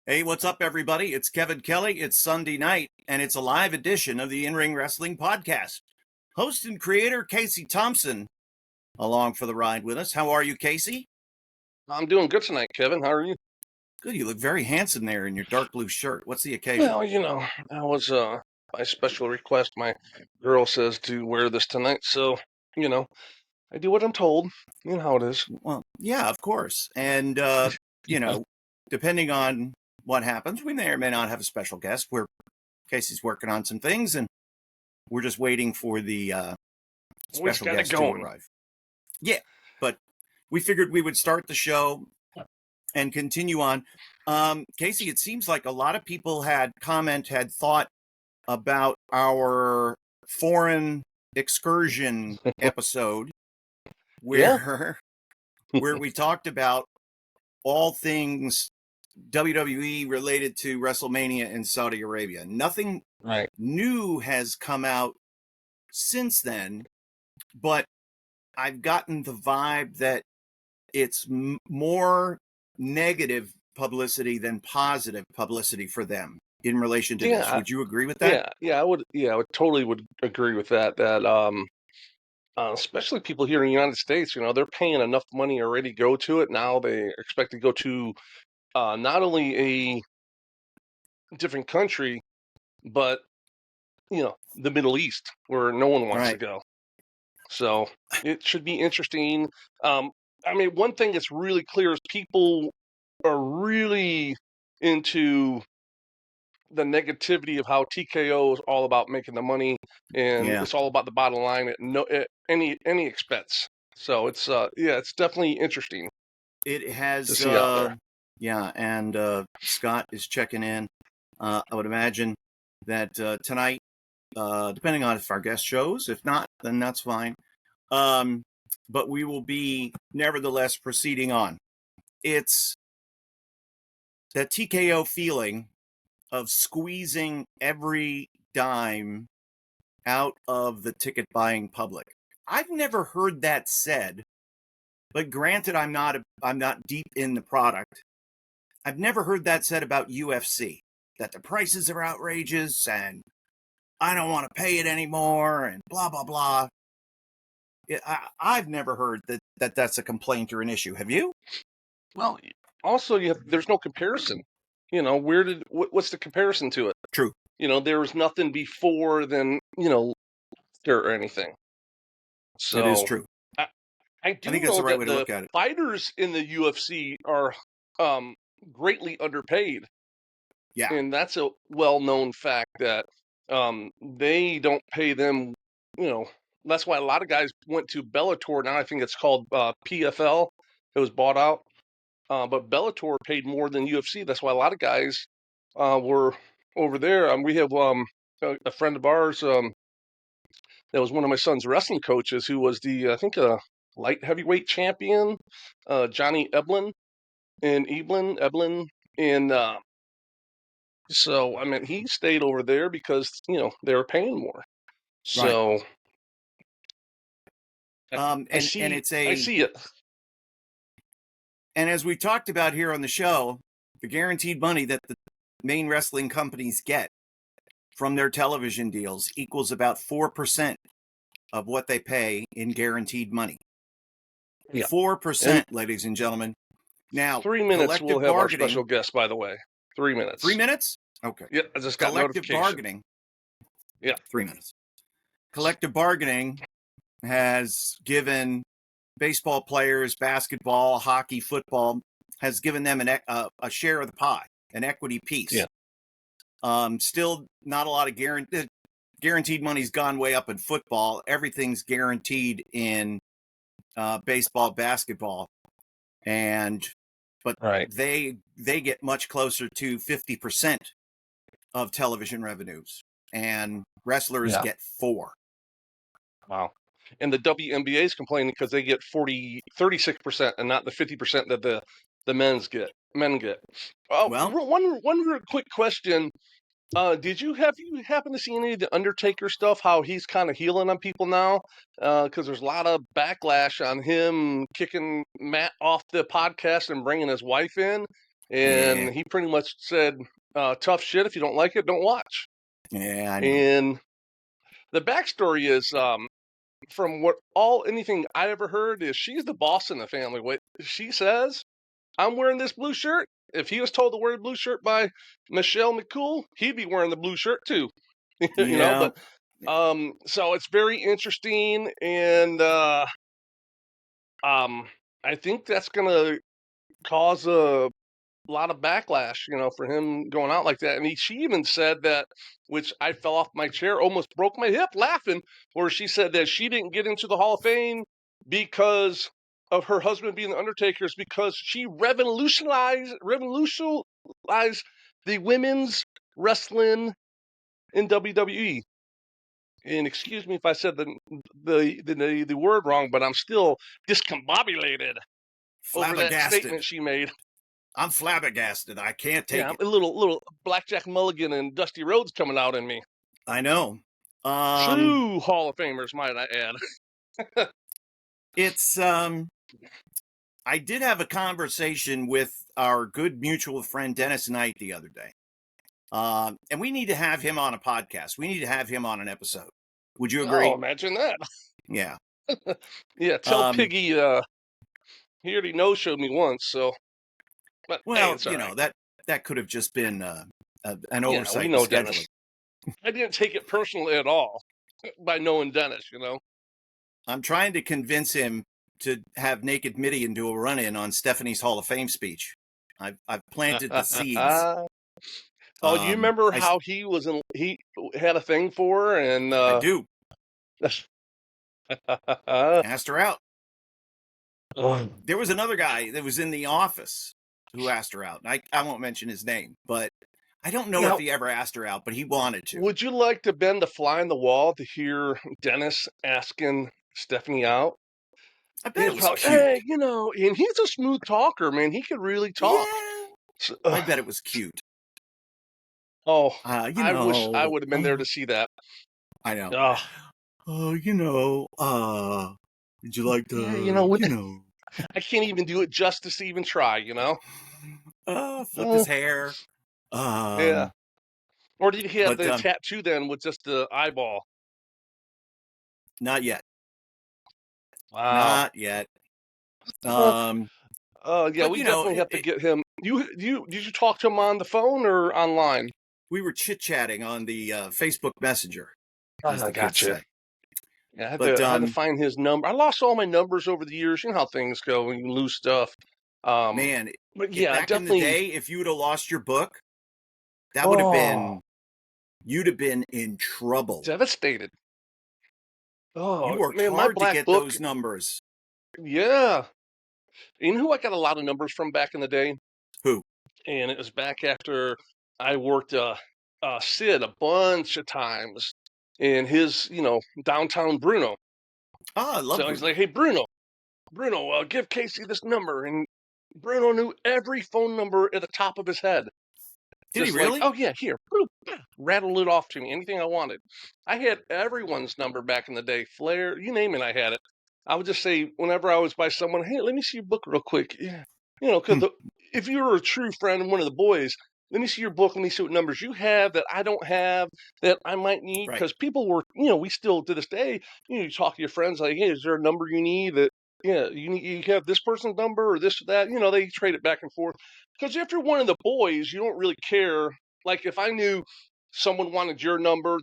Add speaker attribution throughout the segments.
Speaker 1: Hey, what's up, everybody? It's Kevin Kelly. It's Sunday night, and it's a live edition of the In-Ring Wrestling Podcast. Host and creator Casey Thompson along for the ride with us. How are you, Casey?
Speaker 2: I'm doing good tonight, Kevin. How are you?
Speaker 1: Good. You look very handsome there in your dark blue shirt. What's the occasion?
Speaker 2: Well, I was by special request. My girl says to wear this tonight, so I do what I'm told. You know how it is.
Speaker 1: Well, yeah, of course. And depending on what happens, we may or may not have a special guest. Casey's working on some things, and we're just waiting for the special guest to arrive. Yeah, but we figured we would start the show and continue on. Casey, it seems like a lot of people had thought about our foreign excursion episode where we talked about all things WWE related to WrestleMania in Saudi Arabia. Nothing new has come out since then, but I've gotten the vibe that it's more negative publicity than positive publicity for them in relation to this. Would you agree with that?
Speaker 2: I would totally would agree with that. Especially people here in the United States, they're paying enough money already to go to it. Now they expect to go to not only a different country, but the Middle East, where no one wants to go. So it should be interesting. One thing that's really clear is people are really into the negativity of how TKO is all about making the money, and it's all about the bottom line at any expense. So it's it's definitely interesting.
Speaker 1: It has
Speaker 2: to see out there.
Speaker 1: Yeah, and Scott is checking in. I would imagine that tonight, depending on if our guest shows, if not, then that's fine. But we will be nevertheless proceeding on. It's that TKO feeling of squeezing every dime out of the ticket buying public. I've never heard that said, but granted, I'm not deep in the product. I've never heard that said about UFC, that the prices are outrageous and I don't want to pay it anymore and blah, blah, blah. I've never heard that that's a complaint or an issue. Have you?
Speaker 2: Well, also, there's no comparison. What's the comparison to it?
Speaker 1: True.
Speaker 2: There was nothing before then, or anything. So
Speaker 1: it is true.
Speaker 2: I think that's the right way to look at it. Fighters in the UFC are greatly underpaid.
Speaker 1: Yeah.
Speaker 2: And that's a well-known fact that they don't pay them, that's why a lot of guys went to Bellator. Now I think it's called PFL. It was bought out. But Bellator paid more than UFC. That's why a lot of guys were over there. We have a friend of ours that was one of my son's wrestling coaches, who was I think light heavyweight champion, Johnny Eblin. And so he stayed over there because they were paying more. So I see it.
Speaker 1: And as we talked about here on the show, the guaranteed money that the main wrestling companies get from their television deals equals about 4% of what they pay in guaranteed money. 4%, ladies and gentlemen. Now,
Speaker 2: 3 minutes we'll have our special guest, by the way. 3 minutes.
Speaker 1: 3 minutes? Okay.
Speaker 2: Yeah, I just got
Speaker 1: collective bargaining.
Speaker 2: Yeah.
Speaker 1: 3 minutes. Collective bargaining has given baseball players, basketball, hockey, football, has given them a share of the pie, an equity piece.
Speaker 2: Yeah.
Speaker 1: Still not a lot of guaranteed money's gone way up in football. Everything's guaranteed in baseball, basketball, but they get much closer to 50% of television revenues, and wrestlers get 4%.
Speaker 2: Wow. And the WNBA is complaining because they get 36% and not the 50% that the men get. Well, one real quick question. Did you happen to see any of the Undertaker stuff? How he's kind of healing on people now? Because there's a lot of backlash on him kicking Matt off the podcast and bringing his wife in. and he pretty much said, "Tough shit. If you don't like it, don't watch."
Speaker 1: Yeah, I know.
Speaker 2: And the backstory is, from anything I ever heard, is she's the boss in the family. What she says, I'm wearing this blue shirt. If he was told to wear a blue shirt by Michelle McCool, he'd be wearing the blue shirt too.
Speaker 1: Yeah.
Speaker 2: But so it's very interesting, and I think that's gonna cause a lot of backlash, for him going out like that. And she even said that, which I fell off my chair, almost broke my hip laughing, where she said that she didn't get into the Hall of Fame because of her husband being the Undertaker, is because she revolutionized the women's wrestling in WWE. And excuse me if I said the word wrong, but I'm still discombobulated over that statement she made.
Speaker 1: I'm flabbergasted. I can't take it.
Speaker 2: A little Blackjack Mulligan and Dusty Rhodes coming out in me.
Speaker 1: I know.
Speaker 2: True Hall of Famers, might I add.
Speaker 1: It's I did have a conversation with our good mutual friend Dennis Knight the other day. And we need to have him on a podcast. We need to have him on an episode. Would you agree?
Speaker 2: Oh, imagine that.
Speaker 1: Yeah.
Speaker 2: Yeah, tell Piggy he already no-showed me once, so. But,
Speaker 1: well,
Speaker 2: hey,
Speaker 1: right. that could have just been an oversight
Speaker 2: we know
Speaker 1: in scheduling.
Speaker 2: Dennis. I didn't take it personally at all by knowing Dennis,
Speaker 1: I'm trying to convince him to have Naked Midian do a run-in on Stephanie's Hall of Fame speech. I've planted the seeds.
Speaker 2: Oh, do you remember how he had a thing for her? And
Speaker 1: I do. Asked her out. There was another guy that was in the office who asked her out. I won't mention his name, but I don't know if he ever asked her out, but he wanted to.
Speaker 2: Would you like to bend the fly in the wall to hear Dennis asking Stephanie out?
Speaker 1: I bet it was cute.
Speaker 2: Hey, and he's a smooth talker, man. He could really talk.
Speaker 1: Yeah. So, I bet it was cute.
Speaker 2: Oh, I wish I would have been there to see that.
Speaker 1: I know. Would you like to,
Speaker 2: I can't even do it justice to even try,
Speaker 1: flip his hair.
Speaker 2: Yeah. Or did he have the tattoo then with just the eyeball?
Speaker 1: Not yet.
Speaker 2: Wow.
Speaker 1: Not yet.
Speaker 2: Yeah, we definitely have to get him. Did you talk to him on the phone or online?
Speaker 1: We were chit-chatting on the Facebook Messenger.
Speaker 2: I gotcha. Yeah, I had to find his number. I lost all my numbers over the years. You know how things go when you lose stuff.
Speaker 1: Man,
Speaker 2: but yeah,
Speaker 1: back
Speaker 2: definitely.
Speaker 1: in the day, if you would have lost your book, that would have been, you'd have been in trouble.
Speaker 2: Devastated. Oh,
Speaker 1: you worked
Speaker 2: man,
Speaker 1: hard
Speaker 2: my black
Speaker 1: to get
Speaker 2: book,
Speaker 1: those numbers.
Speaker 2: Yeah. You know who I got a lot of numbers from back in the day?
Speaker 1: Who?
Speaker 2: And it was back after I worked Sid a bunch of times in his, downtown Bruno.
Speaker 1: Oh, I love
Speaker 2: So
Speaker 1: Bruno.
Speaker 2: he's like, hey, Bruno, give Casey this number. And Bruno knew every phone number at the top of his head.
Speaker 1: Did he really?
Speaker 2: Like, oh, yeah, here. Rattle it off to me, anything I wanted. I had everyone's number back in the day. Flair, you name it, I had it. I would just say, whenever I was by someone, hey, let me see your book real quick. Yeah. Because if you were a true friend and one of the boys, let me see your book. Let me see what numbers you have that I don't have that I might need. Because people were, we still to this day, you talk to your friends like, hey, is there a number you need that, you have this person's number or this or that? They trade it back and forth. Because if you're one of the boys, you don't really care. Like if I knew someone wanted your number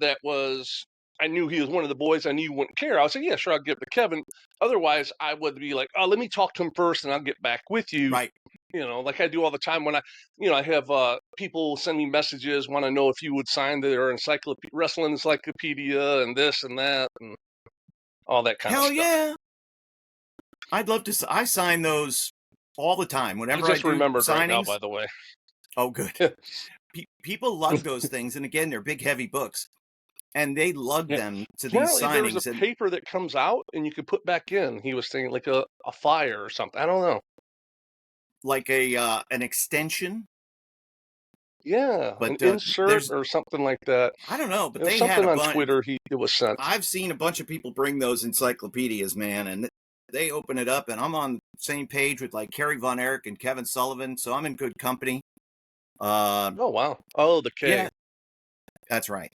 Speaker 2: I knew he was one of the boys, I knew you wouldn't care. I would say, yeah, sure, I'll give it to Kevin. Otherwise, I would be like, oh, let me talk to him first and I'll get back with you.
Speaker 1: Right.
Speaker 2: Like I do all the time when I have people send me messages, want to know if you would sign their wrestling encyclopedia and this and that and all that kind of stuff.
Speaker 1: Hell yeah. I'd love to. I sign those all the time. Whenever I do
Speaker 2: remembered
Speaker 1: signings.
Speaker 2: Right now, by the way.
Speaker 1: Oh, good. People lug those things. And again, they're big, heavy books. And they lug them to these signings.
Speaker 2: There's a paper that comes out and you can put back in. He was saying like a flyer or something. I don't know.
Speaker 1: Like an extension?
Speaker 2: Yeah, but, an insert or something like that.
Speaker 1: I don't know, but they
Speaker 2: something
Speaker 1: had
Speaker 2: on Twitter. It was sent.
Speaker 1: I've seen a bunch of people bring those encyclopedias, man, and they open it up, and I'm on the same page with like Kerry Von Erich and Kevin Sullivan, so I'm in good company.
Speaker 2: Oh wow! Oh, the K.
Speaker 1: Yeah, that's right.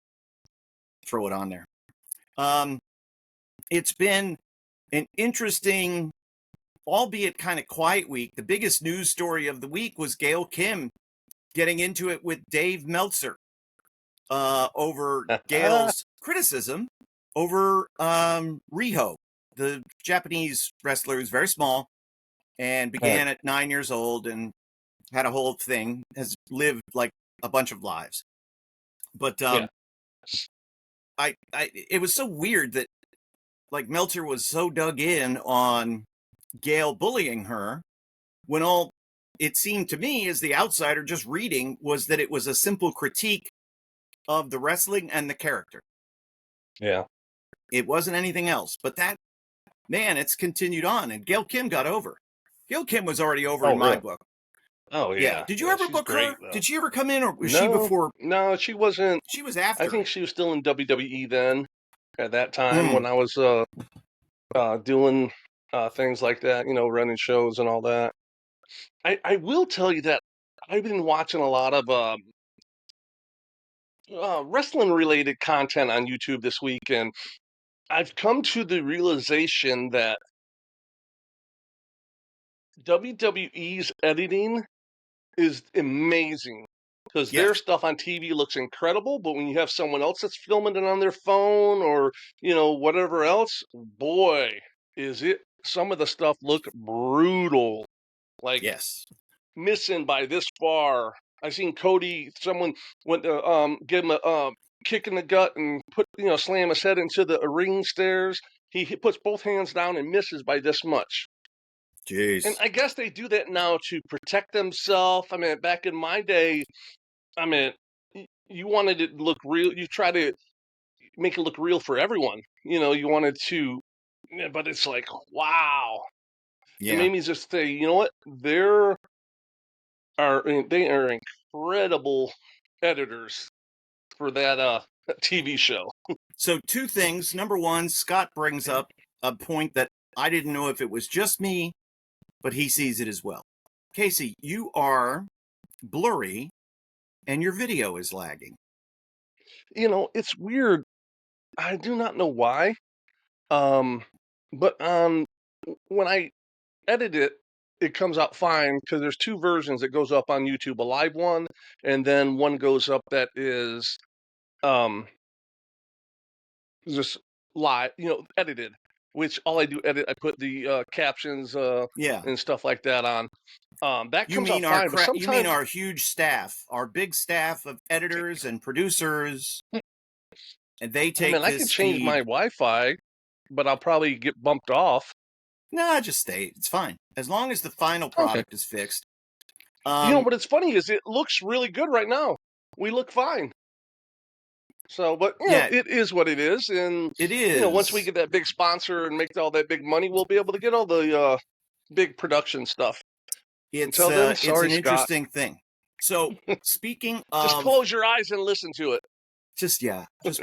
Speaker 1: Throw it on there. It's been an interesting, albeit kind of quiet week. The biggest news story of the week was Gail Kim getting into it with Dave Meltzer over Gail's criticism over Riho, the Japanese wrestler who's very small and began at 9 years old and had a whole thing, has lived like a bunch of lives. But it was so weird that like Meltzer was so dug in on Gail bullying her when all it seemed to me as the outsider just reading was that it was a simple critique of the wrestling and the character.
Speaker 2: Yeah.
Speaker 1: It wasn't anything else. But that, man, it's continued on. And Gail Kim got over. Gail Kim was already over in my book.
Speaker 2: Oh, yeah.
Speaker 1: Did you ever book her?
Speaker 2: Though.
Speaker 1: Did she ever come in, or was she before?
Speaker 2: No, she wasn't.
Speaker 1: She was after.
Speaker 2: I think she was still in WWE then at that time when I was doing things like that, running shows and all that. I will tell you that I've been watching a lot of wrestling-related content on YouTube this week, and I've come to the realization that WWE's editing is amazing because their stuff on TV looks incredible, but when you have someone else that's filming it on their phone or, whatever else, boy, is it some of the stuff look brutal. Like missing by this far. I seen Cody, someone went to give him a kick in the gut and slam his head into the ring stairs. He puts both hands down and misses by this much.
Speaker 1: Jeez.
Speaker 2: And I guess they do that now to protect themselves. I mean, back in my day, you wanted it to look real. You try to make it look real for everyone. You wanted to, but it's like, wow. Yeah. It made me just say, you know what? They are incredible editors for that TV show.
Speaker 1: So 2 things. Number one, Scott brings up a point that I didn't know if it was just me, but he sees it as well. Casey, you are blurry and your video is lagging.
Speaker 2: It's weird. I do not know why. But when I edit it, it comes out fine because there's 2 versions that goes up on YouTube, a live one, and then one goes up that is just live, edited, which all I do edit, I put the captions and stuff like that on. That comes out fine, but sometimes...
Speaker 1: You mean our huge staff, our big staff of editors and producers, and they take
Speaker 2: I can change my Wi-Fi, but I'll probably get bumped off.
Speaker 1: Nah, just stay. It's fine. As long as the final product is fixed.
Speaker 2: What it's funny is it looks really good right now. We look fine. So, but it is what it is, and
Speaker 1: it is.
Speaker 2: Once we get that big sponsor and make all that big money, we'll be able to get all the big production stuff.
Speaker 1: It's an interesting thing. So, speaking of,
Speaker 2: just close your eyes and listen to it.
Speaker 1: Just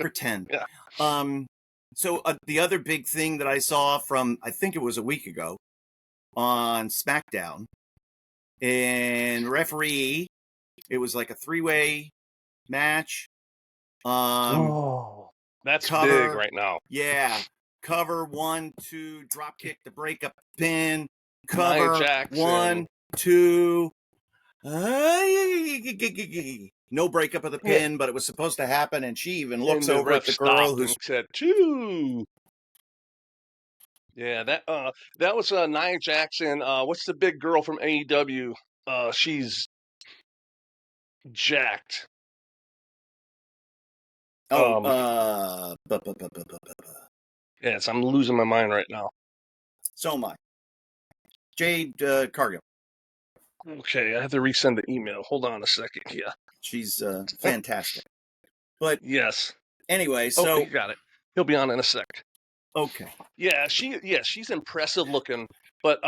Speaker 1: pretend. So the other big thing that I saw from, I think it was a week ago, on SmackDown, and referee, it was like a 3-way match.
Speaker 2: That's big right now.
Speaker 1: Yeah. Cover 1, 2, drop kick to break up the pin. Cover 1, 2. No breakup of the pin, but it was supposed to happen, and she even looks over at the girl who
Speaker 2: said 2. Yeah, that was Nia Jackson. What's the big girl from AEW? She's jacked. Yes, I'm losing my mind right now.
Speaker 1: So am I. Jade Cargill.
Speaker 2: Okay, I have to resend the email. Hold on a second here.
Speaker 1: She's fantastic. But
Speaker 2: yes.
Speaker 1: Anyway, so
Speaker 2: you got it. He'll be on in a sec.
Speaker 1: Okay.
Speaker 2: Yeah, she's impressive looking. But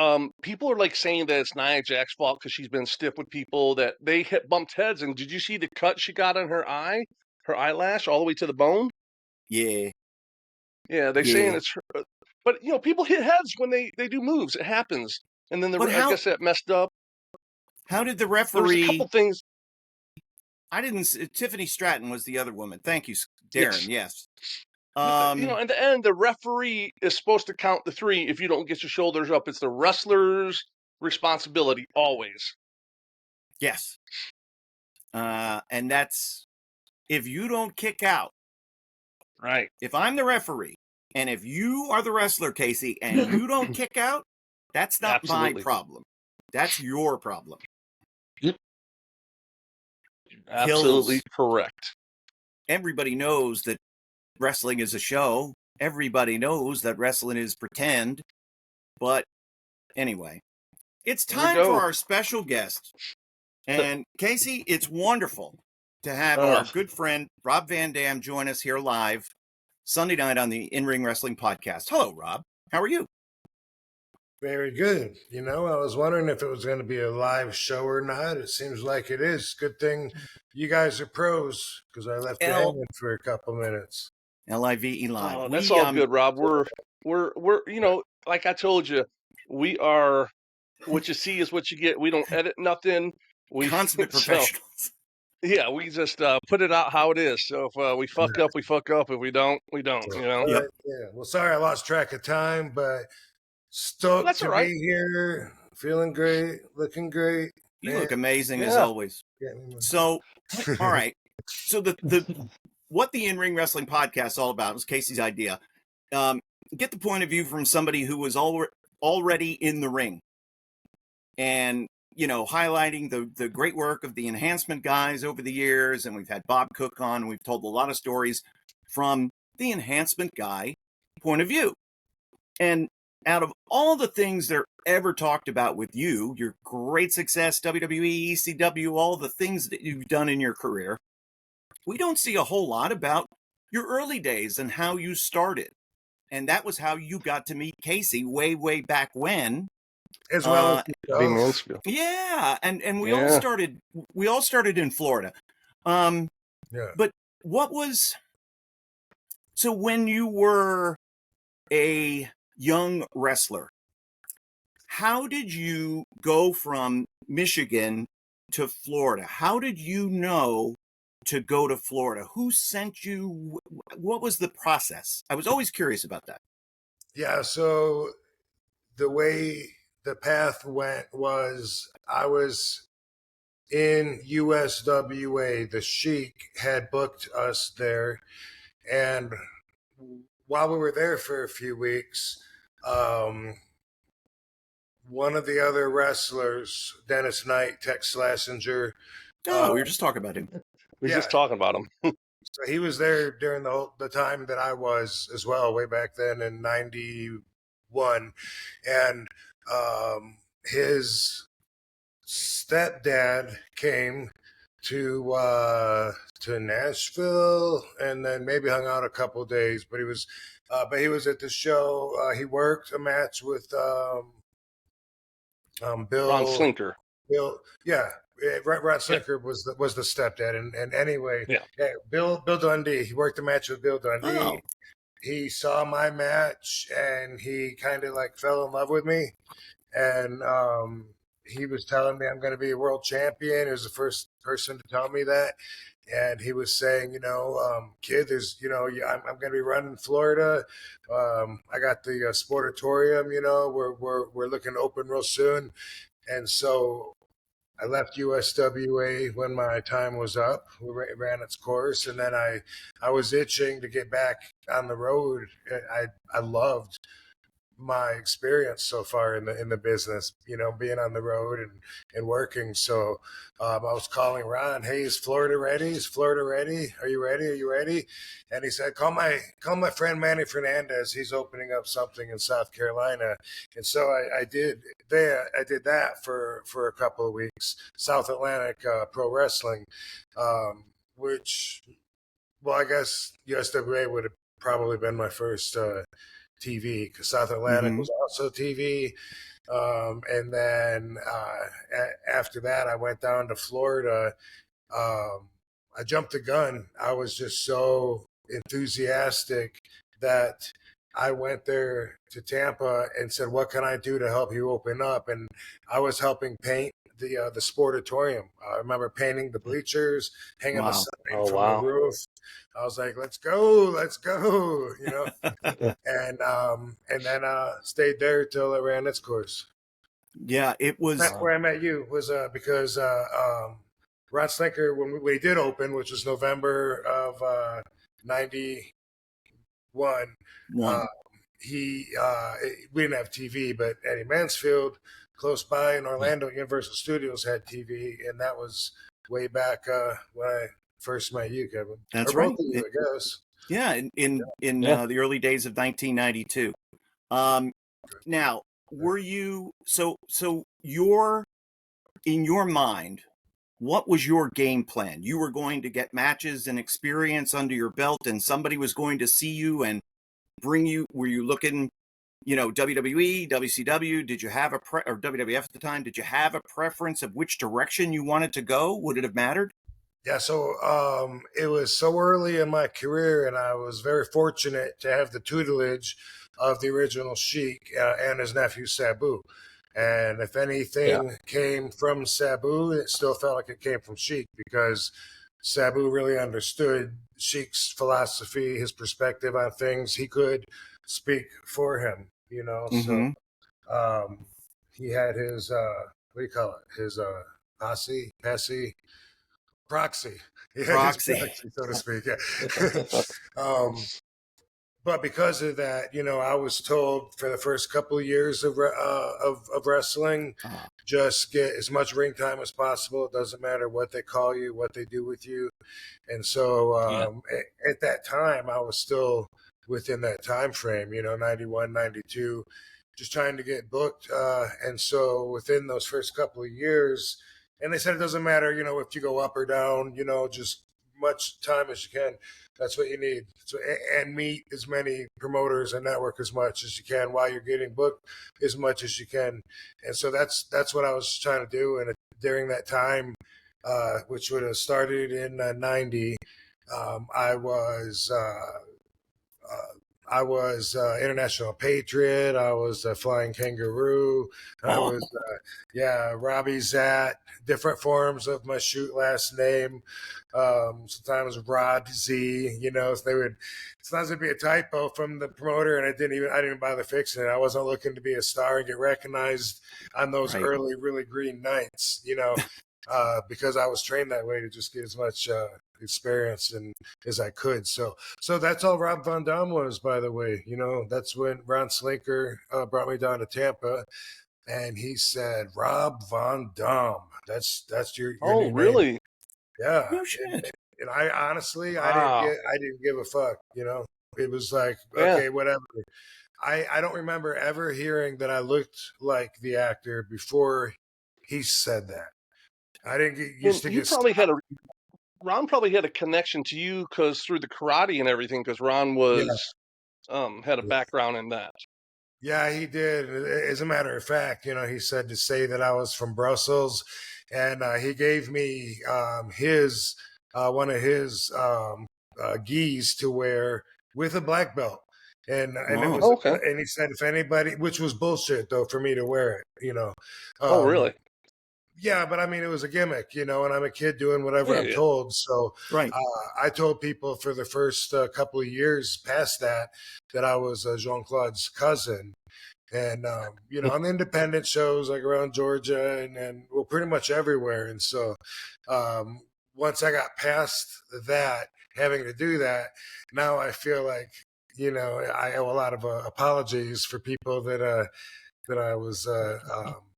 Speaker 2: people are like saying that it's Nia Jax's fault because she's been stiff with people, that they bumped heads. And did you see the cut she got on her eye, her eyelash, all the way to the bone?
Speaker 1: Yeah.
Speaker 2: Yeah, they're saying it's her. But people hit heads when they do moves. It happens. And then
Speaker 1: But
Speaker 2: I guess that messed up.
Speaker 1: how did the
Speaker 2: There was a
Speaker 1: referee?
Speaker 2: couple things.
Speaker 1: I didn't. Tiffany Stratton was the other woman. Thank you, Darren. Yes.
Speaker 2: In the end, the referee is supposed to count the 3 if you don't get your shoulders up. It's the wrestler's responsibility always.
Speaker 1: Yes. And that's if you don't kick out.
Speaker 2: Right.
Speaker 1: If I'm the referee and if you are the wrestler, Casey, and you don't kick out, that's not my problem. That's your problem.
Speaker 2: Absolutely correct.
Speaker 1: Everybody knows that wrestling is a show. Everybody knows that wrestling is pretend. But anyway, it's time for our special guest. And Casey, it's wonderful to have our good friend Rob Van Dam join us here live Sunday night on the In Ring Wrestling Podcast. Hello, Rob. How are you?
Speaker 3: Very good. I was wondering if it was going to be a live show or not. It seems like it is. Good thing you guys are pros, because I left you hanging for a couple minutes.
Speaker 1: Live. Oh,
Speaker 2: that's all good, Rob. We're like I told you, we are what you see is what you get. We don't edit nothing. We
Speaker 1: consummate professionals.
Speaker 2: Yeah, we just put it out how it is. So if we fuck up, we fuck up. If we don't, we don't.
Speaker 3: Yep. Yeah. Well, sorry I lost track of time, but stoked to be here. Feeling great, looking great.
Speaker 1: You look amazing as always. So, all right. So the what the In Ring Wrestling Podcast is all about was Casey's idea. Get the point of view from somebody who was already in the ring, and highlighting the great work of the enhancement guys over the years. And we've had Bob Cook on, and we've told a lot of stories from the enhancement guy point of view. And out of all the things that are ever talked about with you, your great success, WWE, ECW, all the things that you've done in your career, we don't see a whole lot about your early days and how you started. And that was how you got to meet Casey way, way back when.
Speaker 3: As well
Speaker 2: as
Speaker 1: yeah, and we all started in Florida. But what was so when you were a young wrestler, how did you go from Michigan to Florida? How did you know to go to Florida? Who sent you? What was the process? I was always curious about that.
Speaker 3: Yeah, so the way the path went was I was in USWA. The Sheik had booked us there. And while we were there for a few weeks, one of the other wrestlers, Dennis Knight, Tex Schlesinger.
Speaker 1: We were just talking about him.
Speaker 2: We were just talking about him.
Speaker 3: So he was there during the time that I was as well, way back then in 91. And his stepdad came to Nashville and then maybe hung out a couple of days, but he was at the show. He worked a match with Bill
Speaker 2: Ron Slinker.
Speaker 3: Ron Slinker was the stepdad, and anyway, Bill Dundee. He worked a match with Bill Dundee.
Speaker 1: Oh.
Speaker 3: He saw my match and he kind of like fell in love with me, and he was telling me I'm going to be a world champion. He was the first person to tell me that. And he was saying, kid, there's, I'm going to be running Florida. I got the Sportatorium, we're looking to open real soon. And so I left USWA when my time was up. We ran its course. And then I was itching to get back on the road. I loved my experience so far in the business, being on the road and working. So I was calling Ron, hey, is Florida ready? Is Florida ready? Are you ready? Are you ready? And he said, call my friend Manny Fernandez. He's opening up something in South Carolina. And so I did that for a couple of weeks. South Atlantic Pro Wrestling, which, well, I guess USWA would have probably been my first TV, because South Atlantic was also TV. And then after that, I went down to Florida. I jumped the gun. I was just so enthusiastic that I went there to Tampa and said, "What can I do to help you open up?" And I was helping paint the Sportatorium. I remember painting the bleachers, hanging the
Speaker 1: Wow.
Speaker 3: sign
Speaker 2: Oh,
Speaker 3: from the
Speaker 2: wow.
Speaker 3: roof. I was like, "Let's go, let's go,"
Speaker 2: Yeah.
Speaker 3: and then stayed there till it ran its course.
Speaker 1: Yeah, it was.
Speaker 3: That's where I met you was because Ron Slinker, when we did open, which was November of '91,
Speaker 1: One.
Speaker 3: he we didn't have TV, but Eddie Mansfield, close by in Orlando, Universal Studios had TV, and that was way back when I first met you, Kevin.
Speaker 1: That's
Speaker 3: or
Speaker 1: right.
Speaker 3: both of you, I guess.
Speaker 1: Yeah, in
Speaker 2: Yeah.
Speaker 1: the early days of 1992. Now, were you so in your mind? What was your game plan? You were going to get matches and experience under your belt, and somebody was going to see you and bring you. Were you looking, WWE, WCW? Did you have or WWF at the time? Did you have a preference of which direction you wanted to go? Would it have mattered?
Speaker 3: Yeah, so it was so early in my career, and I was very fortunate to have the tutelage of the original Sheik and his nephew Sabu. And if anything came from Sabu, it still felt like it came from Sheik because Sabu really understood Sheik's philosophy, his perspective on things. He could speak for him,
Speaker 1: Mm-hmm.
Speaker 3: So he had his, what do you call it? His proxy. He had his
Speaker 1: Proxy.
Speaker 3: proxy, so to speak. Yeah. But because of that, I was told for the first couple of years of wrestling, just get as much ring time as possible. It doesn't matter what they call you, what they do with you. And so at that time, I was still within that time frame, 91, 92, just trying to get booked. And so within those first couple of years, and they said it doesn't matter, if you go up or down, just much time as you can. That's what you need. So, and meet as many promoters and network as much as you can while you're getting booked as much as you can. And so that's what I was trying to do. And during that time, which would have started in '90, I was International Patriot. I was a Flying Kangaroo. I was, Robbie Zat, different forms of my shoot last name. Sometimes Rod Z, sometimes it'd be a typo from the promoter and I didn't even bother fixing it. I wasn't looking to be a star and get recognized on those early, really green nights, because I was trained that way to just get as much experience as I could. So that's all Rob Van Dam was, by the way. That's when Ron Slinker brought me down to Tampa, and he said, "Rob Van Dam, that's your new
Speaker 2: really?
Speaker 3: name." Yeah.
Speaker 1: No shit.
Speaker 3: And I honestly,
Speaker 2: Wow.
Speaker 3: I didn't give a fuck. It was like, okay, whatever. I don't remember ever hearing that I looked like the actor before he said that. I didn't get used to get.
Speaker 2: Ron probably had a connection to you because through the karate and everything, because Ron was had a background in that.
Speaker 3: Yeah, he did. As a matter of fact, he said to say that I was from Brussels, and he gave me his one of his gis to wear with a black belt, and it was and he said if anybody, which was bullshit though for me to wear it,
Speaker 2: oh, really?
Speaker 3: Yeah, but I mean, it was a gimmick, and I'm a kid doing whatever I'm told. So I told people for the first couple of years past that I was Jean-Claude's cousin. And, on the independent shows like around Georgia and well, pretty much everywhere. And so once I got past that, having to do that, now I feel like, I owe a lot of apologies for people that I was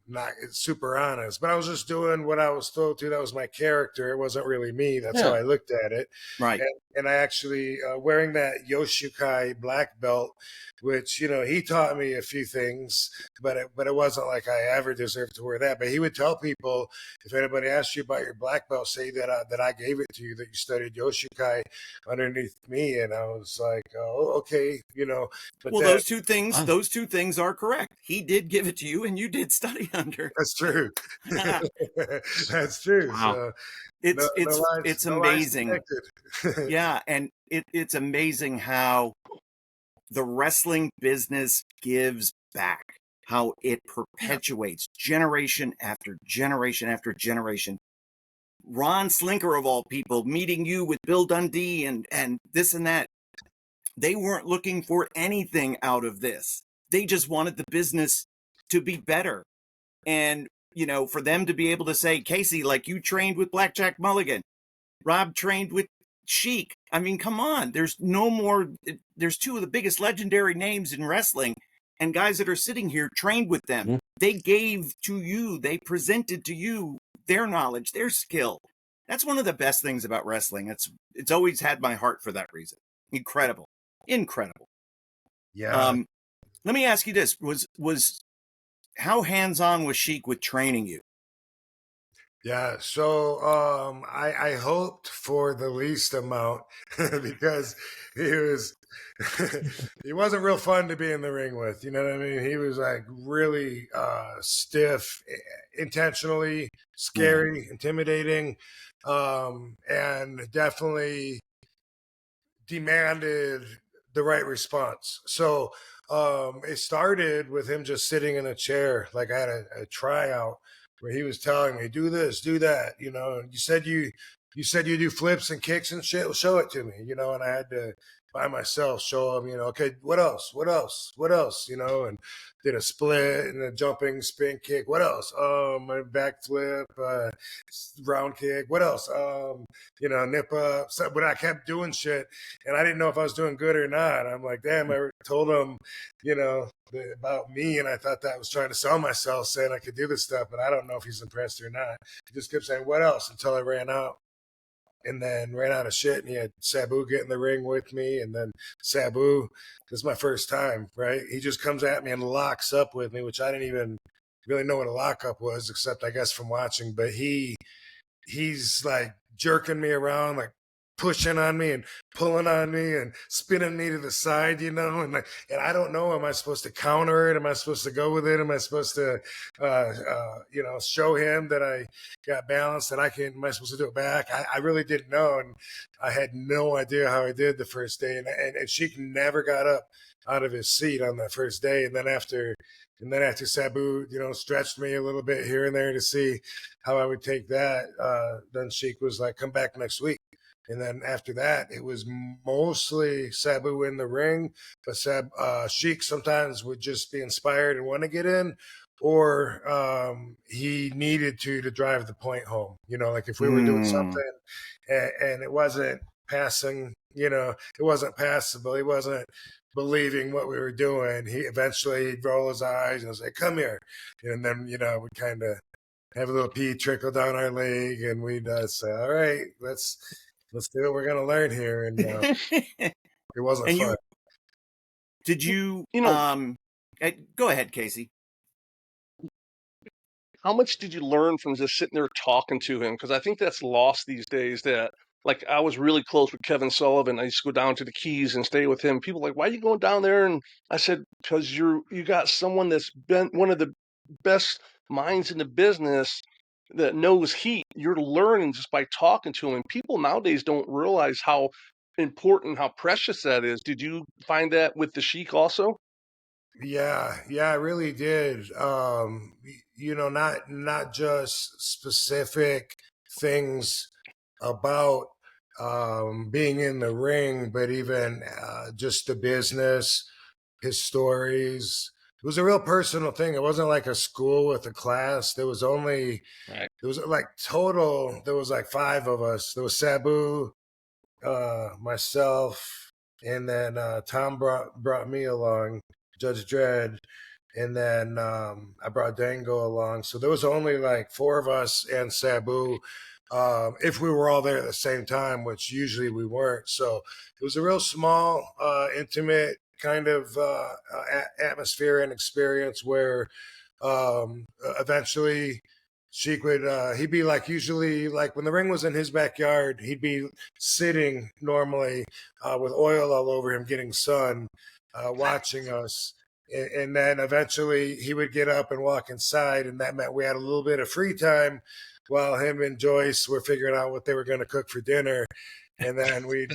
Speaker 3: not super honest, but I was just doing what I was told to. That was my character. It wasn't really me. That's how I looked at it.
Speaker 1: Right.
Speaker 3: And I actually, wearing that Yoshikai black belt, which, he taught me a few things, but it wasn't like I ever deserved to wear that. But he would tell people, if anybody asks you about your black belt, say that I gave it to you, that you studied Yoshikai underneath me. And I was like, oh, okay, But
Speaker 1: well, those two things are correct. He did give it to you, and you did study under.
Speaker 3: That's true. That's true.
Speaker 1: Wow.
Speaker 3: So
Speaker 1: it's amazing. Yeah, and it's amazing how the wrestling business gives back, how it perpetuates generation after generation after generation. Ron Slinker, of all people, meeting you with Bill Dundee and this and that. They weren't looking for anything out of this. They just wanted the business to be better. And, you know, for them to be able to say, Casey, like, you trained with Blackjack Mulligan, Rob trained with Sheik. I mean, come on. There's no more. There's two of the biggest legendary names in wrestling, and guys that are sitting here trained with them. Mm-hmm. They gave to you, they presented to you their knowledge, their skill. That's one of the best things about wrestling. It's always had my heart for that reason. Incredible.
Speaker 3: Yeah.
Speaker 1: Let me ask you this: was how hands-on was Sheik with training you?
Speaker 3: Yeah, so I hoped for the least amount because he wasn't real fun to be in the ring with. You know what I mean? He was like really stiff, intentionally scary, intimidating, and definitely demanded the right response. So it started with him just sitting in a chair. Like I had a tryout where he was telling me, do this, do that. You know, you said you do flips and kicks and shit. Well, show it to me, you know, and I had to by myself show him, you know, okay, what else, you know, and did a split and a jumping spin kick. What else? A backflip, round kick. What else? You know, nip up. So, but I kept doing shit, and I didn't know if I was doing good or not. I'm like, damn, I told him, you know, about me, and I thought that I was trying to sell myself, saying I could do this stuff, but I don't know if he's impressed or not. He just kept saying, what else? Until I ran out. And then ran out of shit, and he had Sabu get in the ring with me. And then Sabu, this is my first time, right? He just comes at me and locks up with me, which I didn't even really know what a lockup was, except I guess from watching. But he's like jerking me around, like pushing on me and pulling on me and spinning me to the side, you know, and I don't know, am I supposed to counter it? Am I supposed to go with it? Am I supposed to, you know, show him that I got balance, that am I supposed to do it back? I really didn't know, and I had no idea how I did the first day, and Sheik never got up out of his seat on that first day, and then after Sabu, you know, stretched me a little bit here and there to see how I would take that, then Sheik was like, come back next week. And then after that, it was mostly Sabu in the ring, but Sheik sometimes would just be inspired and want to get in, or he needed to drive the point home. You know, like if we were doing something and it wasn't passing, you know, it wasn't passable, he wasn't believing what we were doing, he'd roll his eyes and say, come here. And then, you know, we'd kind of have a little pee trickle down our leg, and we'd say, all right, let's do what we're going to learn here. And it wasn't
Speaker 1: and
Speaker 3: fun.
Speaker 1: Did you go ahead, Casey.
Speaker 2: How much did you learn from just sitting there talking to him? Because I think that's lost these days. That, like, I was really close with Kevin Sullivan. I used to go down to the Keys and stay with him. People are like, why are you going down there? And I said, because you got someone that's been one of the best minds in the business that knows heat. You're learning just by talking to him. And people nowadays don't realize how important, how precious that is. Did you find that with the Sheik also?
Speaker 3: Yeah, I really did. You know, not just specific things about being in the ring, but even just the business, his stories. It was a real personal thing. It wasn't like a school with a class. There was only,
Speaker 2: Right.
Speaker 3: there was like total, there was like 5 of us. There was Sabu, myself, and then Tom brought me along, Judge Dredd, and then I brought Dango along. So there was only like 4 of us and Sabu, if we were all there at the same time, which usually we weren't. So it was a real small, intimate kind of atmosphere and experience where eventually Sheik would, he'd be like, usually like when the ring was in his backyard, he'd be sitting normally with oil all over him, getting sun, watching us. And then eventually he would get up and walk inside, and that meant we had a little bit of free time while him and Joyce were figuring out what they were going to cook for dinner. And then we'd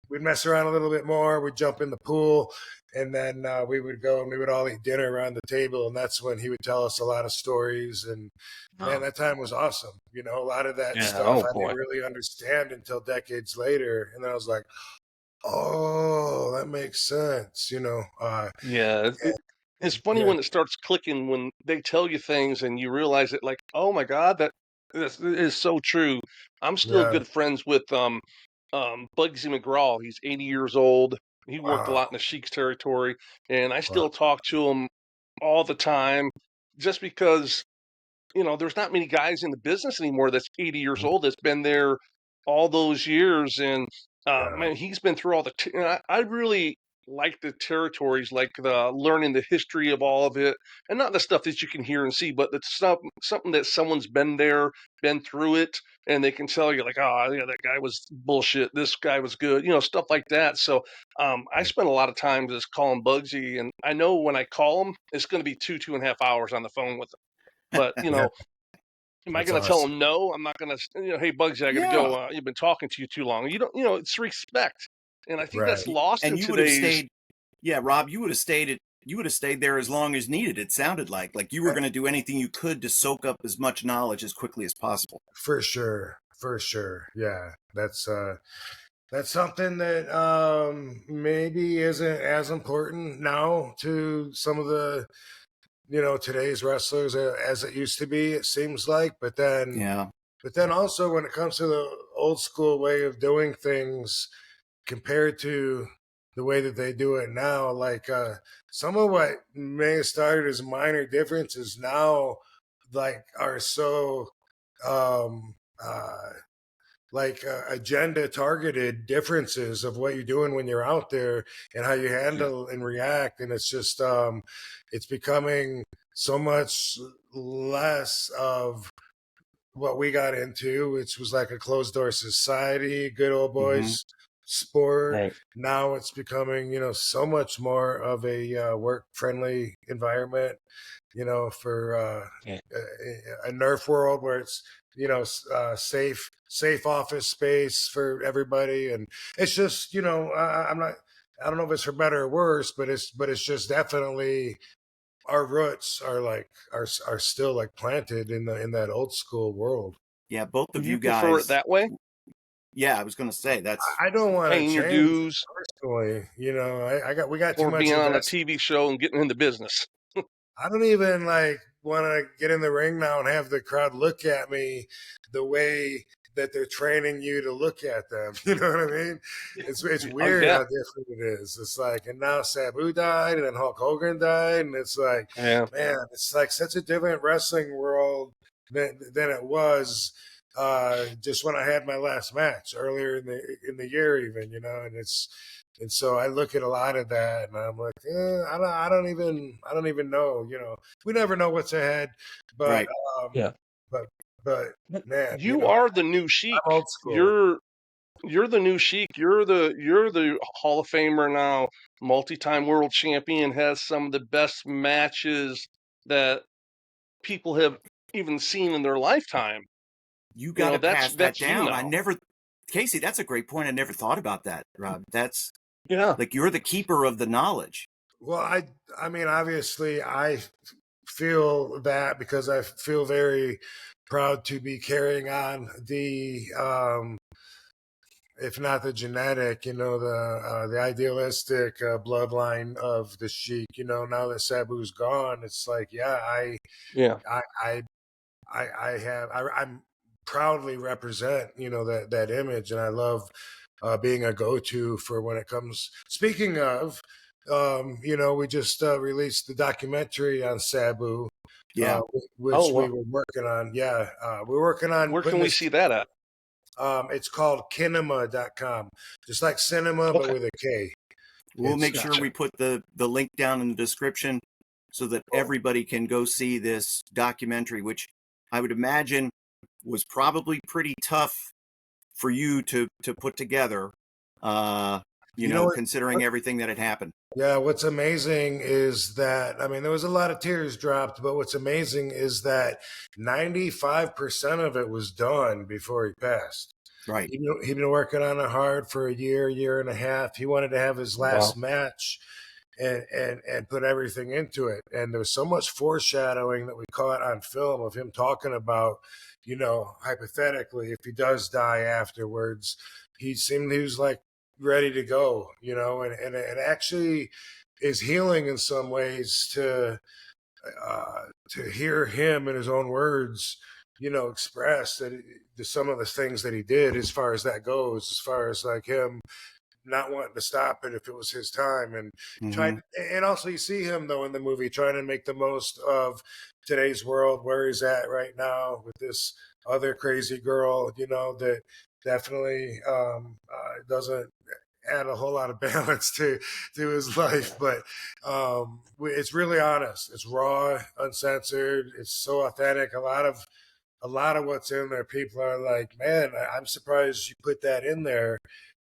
Speaker 3: mess around a little bit more. We'd jump in the pool, And then we would go and we would all eat dinner around the table, and that's when he would tell us a lot of stories. And man, that time was awesome. You know, a lot of that
Speaker 2: Yeah.
Speaker 3: stuff
Speaker 2: Oh
Speaker 3: I
Speaker 2: boy.
Speaker 3: didn't really understand until decades later, and then I was like, oh, that makes sense. You know,
Speaker 2: Yeah. It's funny
Speaker 3: yeah,
Speaker 2: when it starts clicking when they tell you things and you realize it. Like, oh my God, this is so true. I'm still
Speaker 3: yeah,
Speaker 2: good friends with Bugsy McGraw. He's 80 years old. He worked a
Speaker 3: wow,
Speaker 2: lot in the Sheik's territory, and I
Speaker 3: wow,
Speaker 2: still talk to him all the time, just because there's not many guys in the business anymore that's 80 years old that's been there all those years. And
Speaker 3: yeah,
Speaker 2: man, he's been through all and I really like the territories, like the learning the history of all of it, and not the stuff that you can hear and see, but the stuff, something that someone's been there, been through it, and they can tell you like, oh yeah, that guy was bullshit, this guy was good, stuff like that. So I spend a lot of time just calling Bugsy, and I know when I call him, it's going to be 2.5 hours on the phone with him. But
Speaker 3: yeah.
Speaker 2: am I
Speaker 3: That's
Speaker 2: going to tell
Speaker 3: awesome.
Speaker 2: him no? I'm not going to. Hey, Bugsy, I got to
Speaker 1: Yeah.
Speaker 2: go. You've been talking to you too long. You don't. It's respect, and I think
Speaker 3: Right.
Speaker 2: that's lost
Speaker 1: And
Speaker 2: in
Speaker 1: you would have
Speaker 2: today's.
Speaker 1: stayed. Yeah, Rob, you would have stayed there as long as needed. It sounded like you were going to do anything you could to soak up as much knowledge as quickly as possible.
Speaker 3: For sure. For sure. Yeah. That's something that maybe isn't as important now to some of the today's wrestlers as it used to be, it seems like.
Speaker 1: Yeah.
Speaker 3: But then also when it comes to the old school way of doing things compared to the way that they do it now, like some of what may have started as minor differences now like are so um agenda targeted differences of what you're doing when you're out there and how you handle and react. And it's just it's becoming so much less of what we got into, which was like a closed door society, good old
Speaker 1: Mm-hmm.
Speaker 3: boys sport.
Speaker 2: Right.
Speaker 3: Now it's becoming so much more of a work friendly environment, for
Speaker 2: Yeah.
Speaker 3: a nerf world where it's safe office space for everybody. And it's just I'm not, I don't know if it's for better or worse, but it's just definitely our roots are still like planted in that old school world.
Speaker 1: Yeah, both
Speaker 2: Do
Speaker 1: of
Speaker 2: you
Speaker 1: you
Speaker 2: prefer it
Speaker 1: guys.
Speaker 2: that way?
Speaker 1: Yeah, I was going to say that's.
Speaker 3: I don't want to
Speaker 2: Paying your
Speaker 3: change
Speaker 2: dues
Speaker 3: personally. We got too
Speaker 2: or
Speaker 3: much
Speaker 2: being on a
Speaker 3: investment.
Speaker 2: TV show and getting in the business?
Speaker 3: I don't even like want to get in the ring now and have the crowd look at me the way that they're training you to look at them. You know what I mean? It's
Speaker 2: Oh
Speaker 3: weird
Speaker 2: yeah.
Speaker 3: how different it is. It's like, and now Sabu died, and then Hulk Hogan died, and it's like,
Speaker 2: Yeah.
Speaker 3: man, it's like such a different wrestling world than it was just when I had my last match earlier in the year, even. And so I look at a lot of that, and I'm like, I don't even know. We never know what's ahead, but
Speaker 1: Right.
Speaker 2: Yeah.
Speaker 3: but but man,
Speaker 2: You are the new Sheik.
Speaker 3: I'm old school.
Speaker 2: You're the new Sheik. You're the Hall of Famer now, multi-time world champion, has some of the best matches that people have even seen in their lifetime.
Speaker 1: You got to pass that
Speaker 2: That's you
Speaker 1: down.
Speaker 2: now.
Speaker 1: Casey, that's a great point. I never thought about that, Rob. That's
Speaker 2: Yeah.
Speaker 1: like you're the keeper of the knowledge.
Speaker 3: Well, I mean, obviously, I feel that because I feel very proud to be carrying on the if not the genetic, the idealistic bloodline of the Sheik. Now that Sabu's gone, it's like, yeah,
Speaker 2: Yeah.
Speaker 3: I, I, I'm proudly represent, that image, and I love being a go-to for when it comes. Speaking of, we just released the documentary on Sabu,
Speaker 1: Yeah.
Speaker 2: Oh,
Speaker 3: which we
Speaker 2: well,
Speaker 3: were working on. Yeah, we're working on
Speaker 2: where
Speaker 3: putting
Speaker 2: can we
Speaker 3: this.
Speaker 2: see that at?
Speaker 3: It's called kinema.com, just like cinema, but
Speaker 2: Okay.
Speaker 3: with a K.
Speaker 1: We'll make sure
Speaker 2: Gotcha.
Speaker 1: we put the link down in the description so that everybody can go see this documentary, which I would imagine was probably pretty tough for you to put together,
Speaker 3: You know
Speaker 1: considering everything that had happened.
Speaker 3: Yeah, what's amazing is that, I mean, there was a lot of tears dropped, but what's amazing is that 95% of it was done before he passed.
Speaker 1: Right.
Speaker 3: He'd been working on it hard for a year and a half. He wanted to have his last
Speaker 2: Wow.
Speaker 3: match, and put everything into it. And there was so much foreshadowing that we caught on film of him talking about, hypothetically, if he does die afterwards, he was like ready to go, and it actually is healing in some ways to hear him in his own words, express that some of the things that he did, as far as that goes, as far as like him not wanting to stop it if it was his time, and trying. And also, you see him though in the movie trying to make the most of today's world, where he's at right now with this other crazy girl, that definitely doesn't add a whole lot of balance to his life. But it's really honest. It's raw, uncensored. It's so authentic. A lot of what's in there, people are like, man, I'm surprised you put that in there.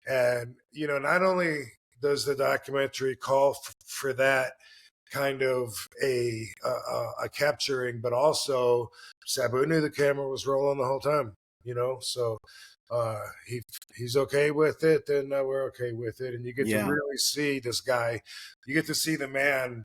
Speaker 3: And, not only does the documentary call for that kind of a capturing, but also Sabu knew the camera was rolling the whole time, so he's okay with it, then we're okay with it. And you get to really see this guy. You get to see the man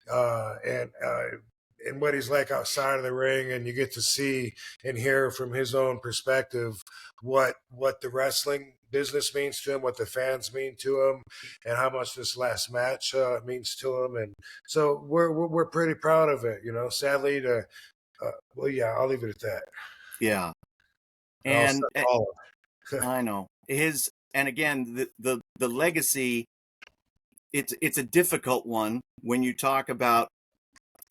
Speaker 3: and what he's like outside of the ring, and you get to see and hear from his own perspective what the wrestling business means to him, what the fans mean to him, and how much this last match means to him. And so we're pretty proud of it, sadly I'll leave it at that.
Speaker 1: Yeah. And I know and again, the legacy, it's a difficult one when you talk about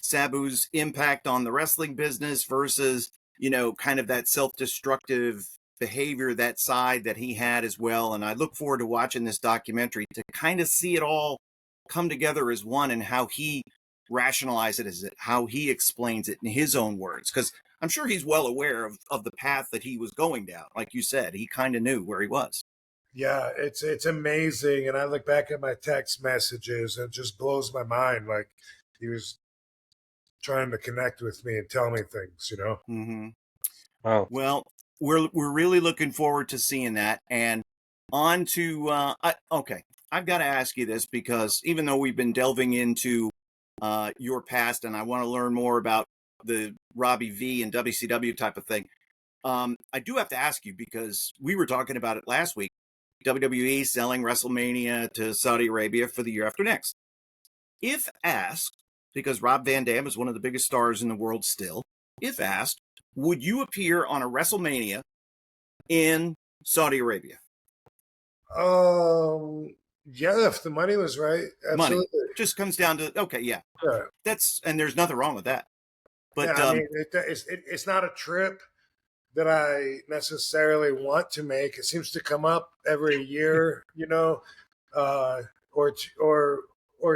Speaker 1: Sabu's impact on the wrestling business versus, kind of that self-destructive behavior, that side that he had as well. And I look forward to watching this documentary to kind of see it all come together as one, and how he rationalizes it, how he explains it in his own words. Because I'm sure he's well aware of the path that he was going down. Like you said, he kind of knew where he was.
Speaker 3: Yeah, it's amazing. And I look back at my text messages and it just blows my mind. Like he was trying to connect with me and tell me things,
Speaker 1: Mm-hmm.
Speaker 2: Wow.
Speaker 1: Well, we're really looking forward to seeing that. And on to okay, I've got to ask you this, because even though we've been delving into your past, and I want to learn more about the Robbie V and WCW type of thing, I do have to ask you, because we were talking about it last week. WWE selling WrestleMania to Saudi Arabia for the year after next. If asked, because Rob Van Dam is one of the biggest stars in the world still, if asked, would you appear on a WrestleMania in Saudi Arabia?
Speaker 3: Yeah, if the money was right, absolutely.
Speaker 1: Money just comes down to, okay, yeah. And there's nothing wrong with that. But
Speaker 3: yeah, I mean, it's not a trip that I necessarily want to make. It seems to come up every year, or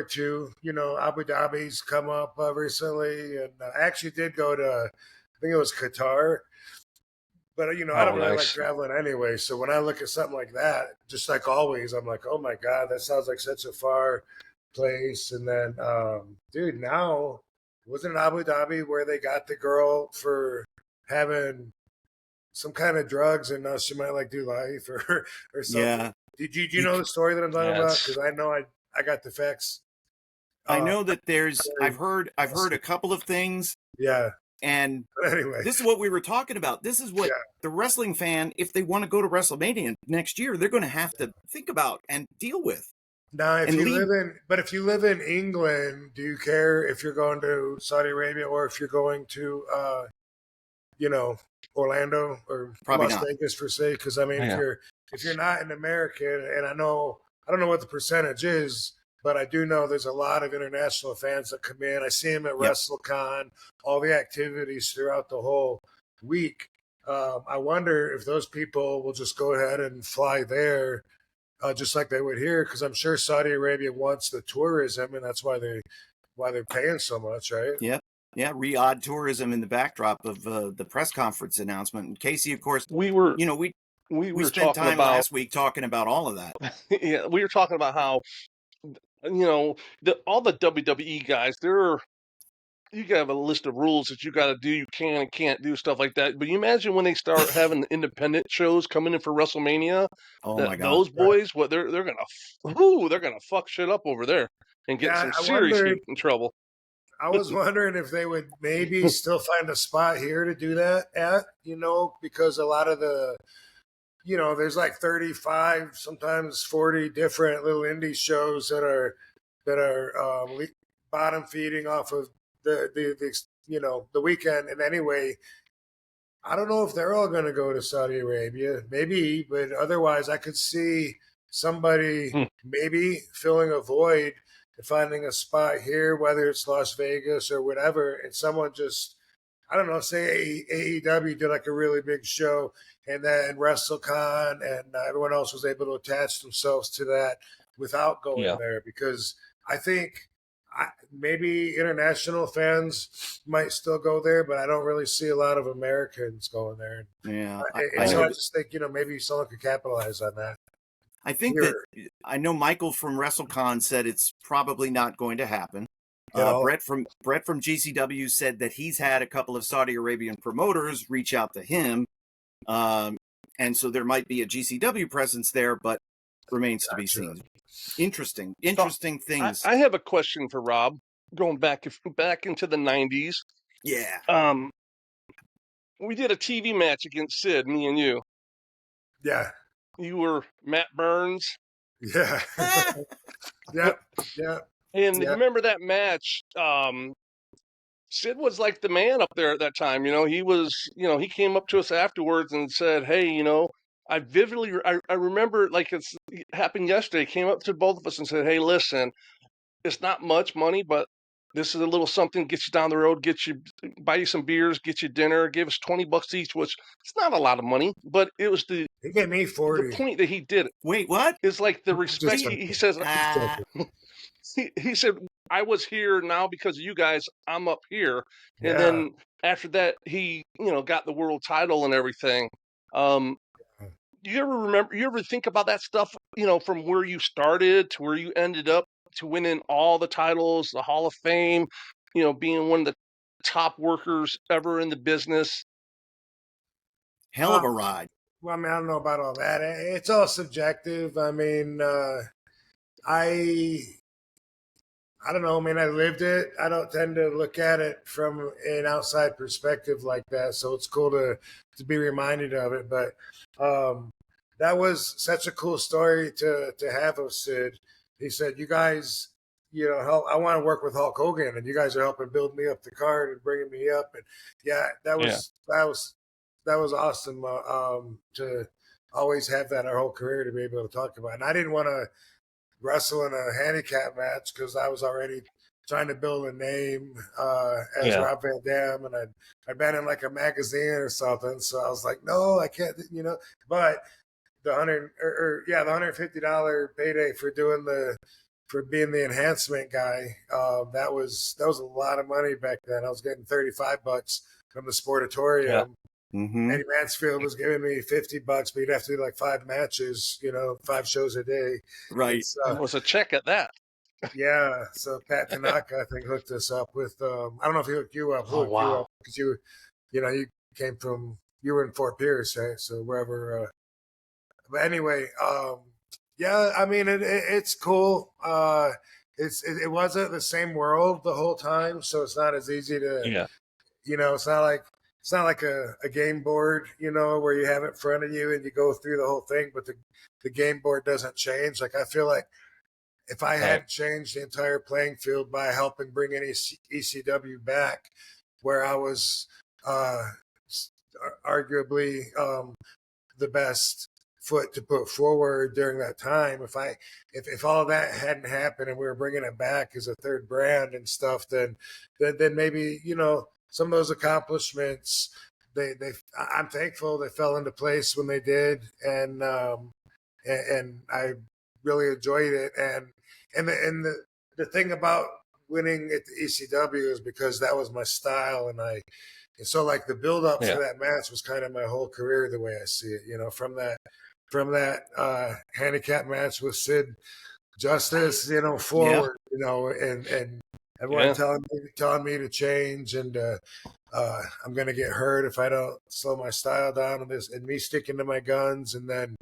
Speaker 3: two. Abu Dhabi's come up recently, and I actually did go to, I think it was Qatar. But, I don't really like traveling anyway. So when I look at something like that, just like always, I'm like, oh, my God, that sounds like such a far place. And then, dude, now, wasn't it Abu Dhabi where they got the girl for having some kind of drugs, and she might like do life or something?
Speaker 1: Yeah.
Speaker 3: Did you know the story that I'm talking about? Because I know I got the facts.
Speaker 1: I know that I've heard a couple of things.
Speaker 3: Yeah.
Speaker 1: And
Speaker 3: anyway,
Speaker 1: this is what we were talking about. This is what the wrestling fan, if they want to go to WrestleMania next year, they're going to have to think about and deal with.
Speaker 3: Now, if you live in England, do you care if you're going to Saudi Arabia or if you're going to, Orlando or
Speaker 1: Probably
Speaker 3: Las Vegas for say? Because I mean, if you're not an American, and I don't know what the percentage is, but I do know there's a lot of international fans that come in. I see them at WrestleCon, all the activities throughout the whole week. I wonder if those people will just go ahead and fly there, just like they would here, because I'm sure Saudi Arabia wants the tourism, and that's why they're paying so much, right?
Speaker 1: Yep. Yeah, Riyadh tourism in the backdrop of the press conference announcement. And Casey, of course, we spent time last week talking about all of that.
Speaker 2: Yeah, we were talking about how, all the WWE guys, you got to have a list of rules that you got to do. You can and can't do stuff like that. But you imagine when they start having independent shows coming in for WrestleMania.
Speaker 1: Oh my God!
Speaker 2: Those boys, what they're gonna fuck shit up over there. and get some
Speaker 3: I
Speaker 2: serious
Speaker 3: wondered.
Speaker 2: heat and trouble.
Speaker 3: I was wondering if they would maybe still find a spot here to do that at, because a lot of there's like 35, sometimes 40 different little indie shows that are bottom feeding off of the weekend. And anyway, I don't know if they're all going to go to Saudi Arabia, maybe, but otherwise, I could see somebody maybe filling a void and finding a spot here, whether it's Las Vegas or whatever, and someone just, I don't know, say AEW did like a really big show, and then WrestleCon and everyone else was able to attach themselves to that without going there, because I think maybe international fans might still go there, but I don't really see a lot of Americans going there.
Speaker 1: Yeah.
Speaker 3: I just think, maybe someone could capitalize on that.
Speaker 1: I think that I know Michael from WrestleCon said it's probably not going to happen. Brett from GCW said that he's had a couple of Saudi Arabian promoters reach out to him. And so there might be a GCW presence there, but remains to be seen. Interesting things.
Speaker 2: I have a question for Rob, going back into the 90s.
Speaker 1: Yeah.
Speaker 2: We did a TV match against Sid, me and you.
Speaker 3: Yeah.
Speaker 2: You were Matt Burns.
Speaker 3: Yeah. Yep.
Speaker 2: And you remember that match? Sid was like the man up there at that time. He was, he came up to us afterwards and said, "Hey, I vividly, I remember like it happened yesterday. Came up to both of us and said, 'Hey, listen, it's not much money, but this is a little something, get you down the road, buy you some beers, get you dinner, give us $20 each,' which it's not a lot of money, but it was
Speaker 3: he gave me 40.
Speaker 2: The point that he did it.
Speaker 1: Wait, what?
Speaker 2: Is like the respect. He says, he said, 'I was here now because of you guys. I'm up here.' And then after that, he, got the world title and everything. Do you ever think about that stuff, from where you started to where you ended up to winning all the titles, the Hall of Fame, being one of the top workers ever in the business?
Speaker 1: Hell of a ride.
Speaker 3: Well, I mean, I don't know about all that. It's all subjective. I mean, I don't know. I mean, I lived it. I don't tend to look at it from an outside perspective like that. So it's cool to be reminded of it. But that was such a cool story to have of Sid. He said, "You guys, I want to work with Hulk Hogan, and you guys are helping build me up the card and bringing me up." And that was awesome to always have that our whole career to be able to talk about. And I didn't want to wrestle in a handicap match because I was already trying to build a name as Rob Van Dam, and I'd been in like a magazine or something. So I was like, no, I can't, But the $150 payday for being the enhancement guy, that was a lot of money back then. I was getting $35 from the Sportatorium.
Speaker 2: Yeah.
Speaker 1: Mm-hmm.
Speaker 3: Eddie Mansfield was giving me $50, but you'd have to do like 5 matches, 5 shows a day.
Speaker 1: Right.
Speaker 2: It was a check at that.
Speaker 3: Yeah. So Pat Tanaka, I think, hooked us up with. I don't know if he hooked you up.
Speaker 2: Oh, wow.
Speaker 3: Because you came from, you were in Fort Pierce, right? So wherever. But anyway, I mean, it's cool. It wasn't the same world the whole time, so it's not as easy to.
Speaker 2: Yeah.
Speaker 3: It's not like a game board, where you have it in front of you and you go through the whole thing, but the game board doesn't change. Like, I feel like if I hadn't changed the entire playing field by helping bring in ECW back, where I was arguably the best foot to put forward during that time, if all of that hadn't happened and we were bringing it back as a third brand and stuff, then maybe, some of those accomplishments, I'm thankful they fell into place when they did, and I really enjoyed it. And the thing about winning at the ECW is because that was my style, and so like the build up for that match was kind of my whole career the way I see it. From that handicap match with Sid Justice, forward, and Everyone telling me to change, and I'm gonna get hurt if I don't slow my style down, and me sticking to my guns. And then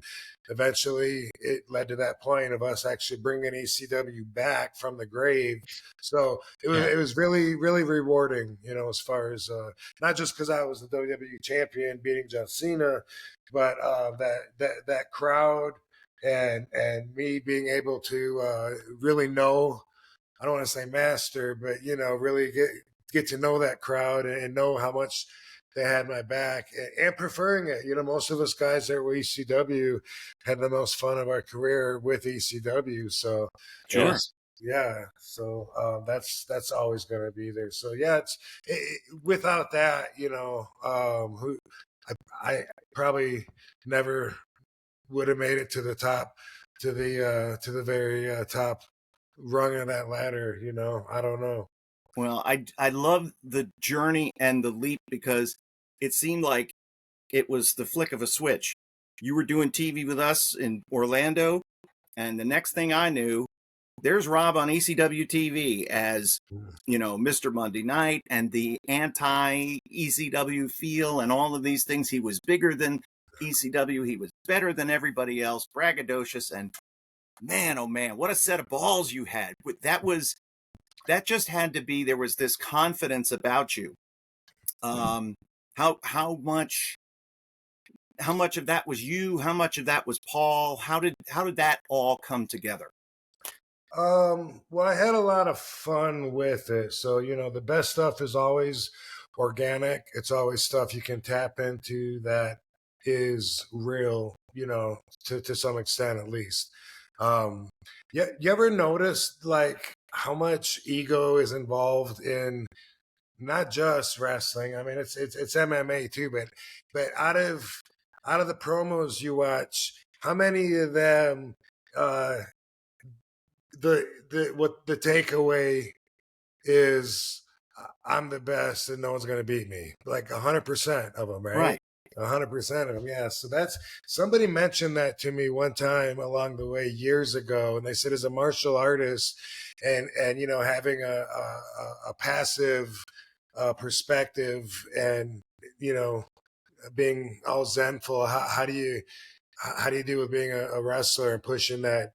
Speaker 3: eventually it led to that point of us actually bringing ECW back from the grave. So it was really, really rewarding, as far as not just because I was the WWE champion beating John Cena, but that crowd and me being able to really know, I don't want to say master, but really get to know that crowd and know how much they had my back, and preferring it. Most of us guys that were ECW had the most fun of our career with ECW. So
Speaker 1: Sure.
Speaker 3: So that's always going to be there. So yeah, without that, I probably never would have made it to the top, to the very top rung of that ladder. I don't know.
Speaker 1: Well, I love the journey and the leap, because it seemed like it was the flick of a switch. You were doing TV with us in Orlando, and the next thing I knew, there's Rob on ECW TV as, Mr. Monday Night, and the anti-ECW feel and all of these things. He was bigger than ECW. He was better than everybody else, braggadocious, and man, oh man, what a set of balls you had. That just had to be, there was this confidence about you. How much of that was you? How much of that was Paul? How did that all come together?
Speaker 3: Well, I had a lot of fun with it. So, the best stuff is always organic. It's always stuff you can tap into that is real, to some extent at least. You ever noticed like how much ego is involved in not just wrestling? I mean, it's MMA too, but out of the promos you watch, how many of them the takeaway is, I'm the best and no one's going to beat me? Like 100% of them, right? 100% of them, yeah. So that's, somebody mentioned that to me one time along the way years ago, and they said, as a martial artist and having a passive perspective, and being all zenful, how do you do with being a wrestler and pushing that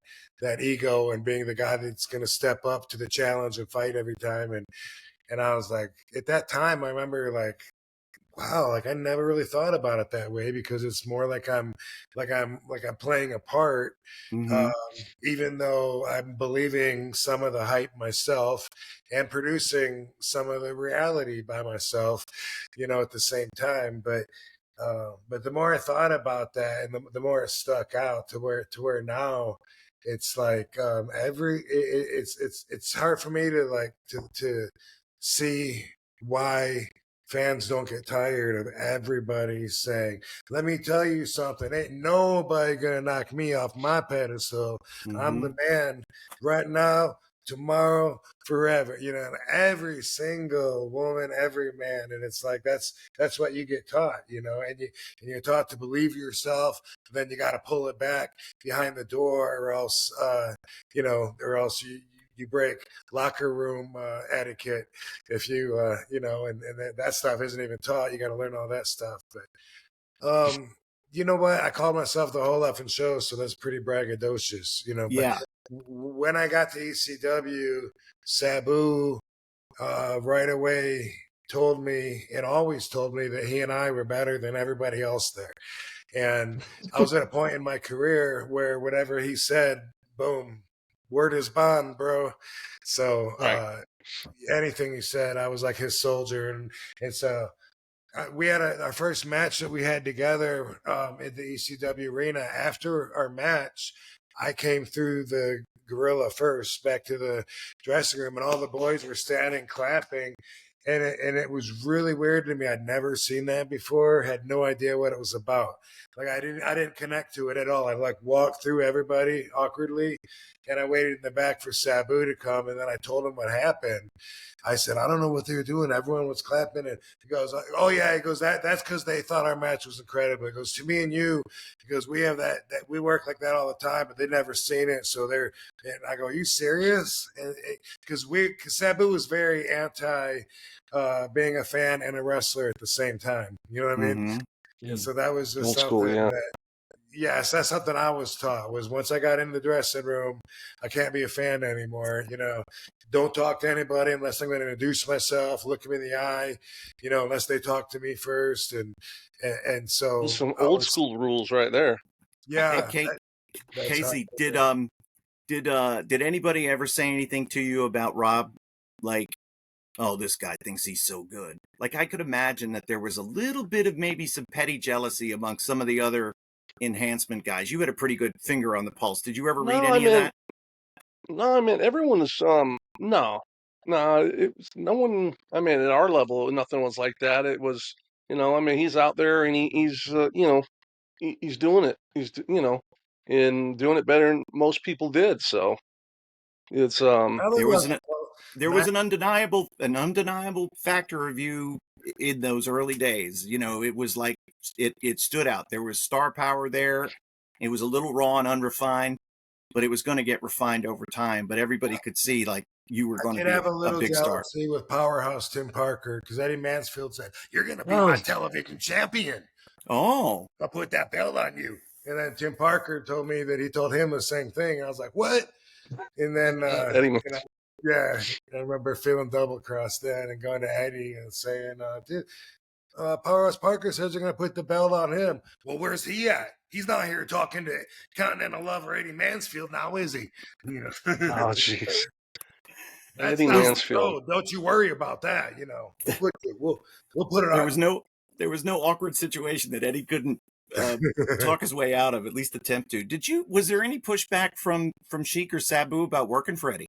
Speaker 3: ego and being the guy that's going to step up to the challenge and fight every time? And I was like, at that time, I remember like, wow, like I never really thought about it that way, because it's more like I'm playing a part, even though I'm believing some of the hype myself and producing some of the reality by myself, at the same time. But the more I thought about that, and the more it stuck out to where now it's like it's hard for me to like to see why fans don't get tired of everybody saying, let me tell you something, ain't nobody gonna knock me off my pedestal. I'm the man right now, tomorrow, forever. And every single woman, every man. And it's like that's what you get taught, and you're taught to believe yourself. Then you got to pull it back behind the door, or else you break locker room etiquette if you and that stuff isn't even taught. You got to learn all that stuff. But you know what? I call myself the whole effing show, so that's pretty braggadocious,
Speaker 1: Yeah.
Speaker 3: But when I got to ECW, Sabu right away told me, and always told me, that he and I were better than everybody else there. And I was at a point in my career where whatever he said, boom, word is bond, bro. So anything he said, I was like his soldier. And so we had our first match that we had together at the ECW arena. After our match, I came through the gorilla first back to the dressing room, and all the boys were standing clapping. and it was really weird to me. I'd never seen that before. Had no idea what it was about. Like I didn't connect to it at all. I like walked through everybody awkwardly, and I waited in the back for Sabu to come, and then I told him what happened. I said, I don't know what they were doing. Everyone was clapping, and he goes, "Oh yeah." He goes, "That's because they thought our match was incredible." He goes, "To me and you," he goes, "we have that we work like that all the time, but they've never seen it, so they're." And I go, "Are you serious?" And because Sabu was very anti being a fan and a wrestler at the same time. You know what I mean?
Speaker 1: Mm-hmm.
Speaker 3: And so that was just
Speaker 2: Old
Speaker 3: something
Speaker 2: school, yeah.
Speaker 3: that, yes, that's something I was taught was once I got in the dressing room, I can't be a fan anymore. You know, don't talk to anybody unless I'm going to introduce myself, look them in the eye, you know, unless they talk to me first. And so
Speaker 2: Those some
Speaker 3: I
Speaker 2: old
Speaker 3: was,
Speaker 2: school rules right there.
Speaker 1: Hey,
Speaker 3: yeah, that's how.
Speaker 1: Casey, did anybody ever say anything to you about Rob? Like, oh, this guy thinks he's so good. Like, I could imagine that there was a little bit of maybe some petty jealousy amongst some of the other enhancement guys. You had a pretty good finger on the pulse. Did you ever read
Speaker 2: No, I
Speaker 1: any of
Speaker 2: mean,
Speaker 1: that?
Speaker 2: no, I mean, everyone is no, it was no one. I mean, at our level, nothing was like that. It was, I mean, he's out there and he's, he's doing it. And doing it better than most people did. So it's,
Speaker 3: Probably
Speaker 1: There was
Speaker 3: was
Speaker 1: an there was
Speaker 3: Matt.
Speaker 1: an undeniable factor of you in those early days. You know, it was like it stood out. There was star power there. It was a little raw and unrefined, but it was going to get refined over time. But everybody could see like you were
Speaker 3: I
Speaker 1: going to
Speaker 3: could
Speaker 1: be
Speaker 3: have a
Speaker 1: a
Speaker 3: little
Speaker 1: big star.
Speaker 3: jealousy with Powerhouse Tim Parker because Eddie Mansfield said, "You're going to be
Speaker 2: oh,
Speaker 3: my television champion.
Speaker 1: Oh,
Speaker 3: I'll put that belt on you." And then Tim Parker told me that he told him the same thing. I was like, "What?" And then,
Speaker 2: Eddie,
Speaker 3: yeah, I remember feeling double crossed then and going to Eddie and saying, "Dude, Powerhouse Parker says you're going to put the belt on him. Well, where's he at? He's not here talking to Continental Lover Eddie Mansfield now, is he?" You know,
Speaker 2: oh, jeez,
Speaker 3: that's
Speaker 2: Eddie
Speaker 3: down
Speaker 1: is
Speaker 3: the
Speaker 2: Mansfield.
Speaker 3: road. Don't you worry about that. You know, we'll put it
Speaker 1: there
Speaker 3: on
Speaker 1: was no there was no awkward situation that Eddie couldn't uh,
Speaker 3: you.
Speaker 1: talk his way out of, at least attempt to. Was there any pushback from Sheik or Sabu about working for Eddie?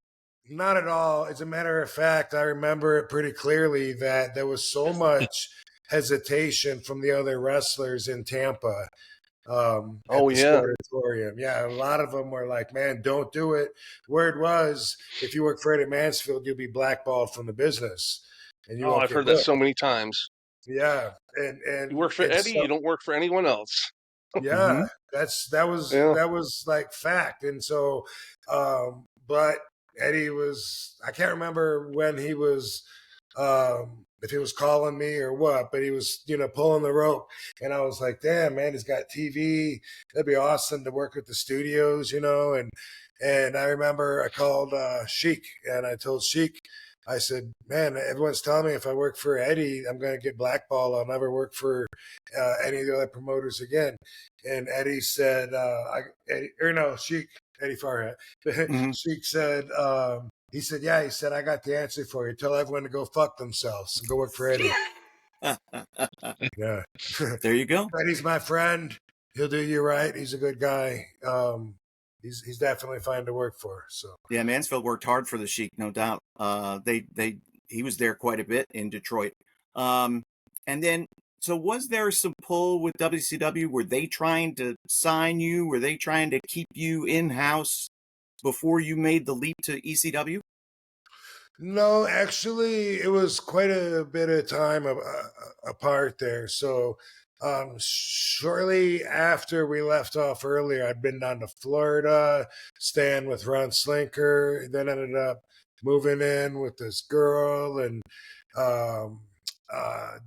Speaker 3: Not at all. As a matter of fact, I remember it pretty clearly that there was so much hesitation from the other wrestlers in Tampa at
Speaker 2: Oh
Speaker 3: the
Speaker 2: yeah.
Speaker 3: Sportatorium. Yeah, a lot of them were like, "Man, don't do it." Word was, if you work for Eddie Mansfield, you'll be blackballed from the business, and you
Speaker 2: Oh,
Speaker 3: won't
Speaker 2: I've
Speaker 3: get
Speaker 2: heard that
Speaker 3: booked.
Speaker 2: so many times.
Speaker 3: Yeah,
Speaker 2: You work for
Speaker 3: and
Speaker 2: Eddie,
Speaker 3: so
Speaker 2: you don't work for anyone else.
Speaker 3: yeah,
Speaker 1: Mm-hmm.
Speaker 2: Yeah.
Speaker 3: that was like fact. And so, but Eddie was, I can't remember when he was, if he was calling me or what, but he was, you know, pulling the rope. And I was like, damn, man, he's got TV. That'd be awesome to work with the studios, you know. And I remember I called Sheik and I told Sheik, I said, man, everyone's telling me if I work for Eddie, I'm going to get blackballed. I'll never work for any of the other promoters again. And Eddie said, Sheik, Eddie Farhat.
Speaker 1: Mm-hmm.
Speaker 3: Sheik said, he said, yeah, he said, I got the answer for you. Tell everyone to go fuck themselves and go work for Eddie. Yeah.
Speaker 1: There you go.
Speaker 3: Eddie's my friend. He'll do you right. He's a good guy. He's definitely fine to work for. So
Speaker 1: Yeah, Mansfield worked hard for the Sheik, no doubt. He was there quite a bit in Detroit. And then, so was there some pull with WCW? Were they trying to sign you? Were they trying to keep you in house before you made the leap to ECW?
Speaker 3: no, actually, it was quite a bit of time apart there. So, shortly after we left off earlier, I'd been down to Florida, staying with Ron Slinker, then ended up moving in with this girl. And um,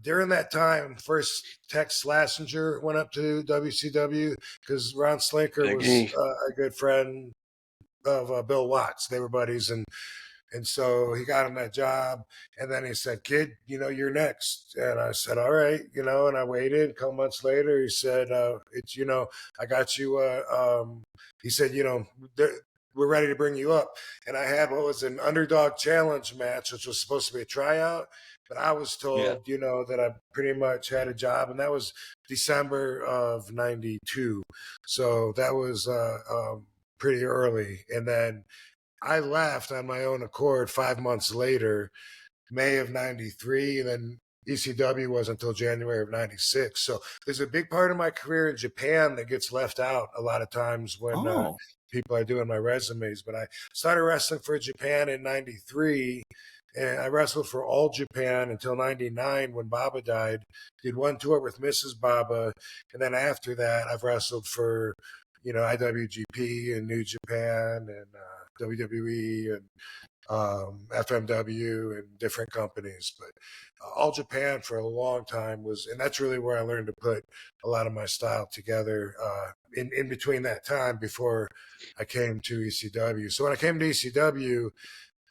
Speaker 3: during that time, first Tex Slazenger went up to WCW because Ron Slinker
Speaker 2: Big
Speaker 3: was
Speaker 2: E.
Speaker 3: a good friend of Bill Watts. They were buddies, and so he got him that job. And then he said, "Kid, you know, you're next." And I said, "All right," you know, and I waited. A couple months later, he said, "It's, you know, I got you." He said, "You know, we're ready to bring you up." And I had what was an underdog challenge match, which was supposed to be a tryout. But I was
Speaker 2: Yeah.
Speaker 3: told, you know, that I pretty much had a job. And that was December of 92. So that was pretty early. And then I left on my own accord 5 months later May of 93, and then ECW was until January of 96. So there's a big part of my career in Japan that gets left out a lot of times when people are doing my resumes. But I started wrestling for Japan in 93, and I wrestled for All Japan until 99 when Baba died. Did one tour with Mrs. Baba, and then after that, I've wrestled for, IWGP and New Japan and WWE and FMW and different companies. But All Japan for a long time and that's really where I learned to put a lot of my style together in between that time before I came to ECW. So when I came to ECW,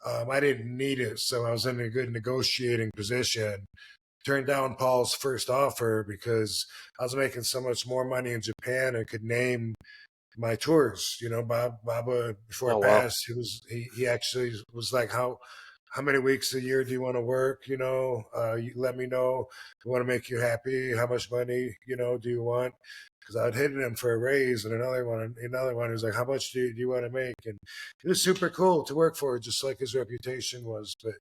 Speaker 3: I didn't need it. So I was in a good negotiating position. Turned down Paul's first offer because I was making so much more money in Japan and could name my tours. Baba, before he passed, he actually was like, how many weeks a year do you want to work? You let me know. I want to make you happy. How much money, do you want? Because I'd hit him for a raise, and another one was like, how much do you want to make? And it was super cool to work for, just like his reputation was. But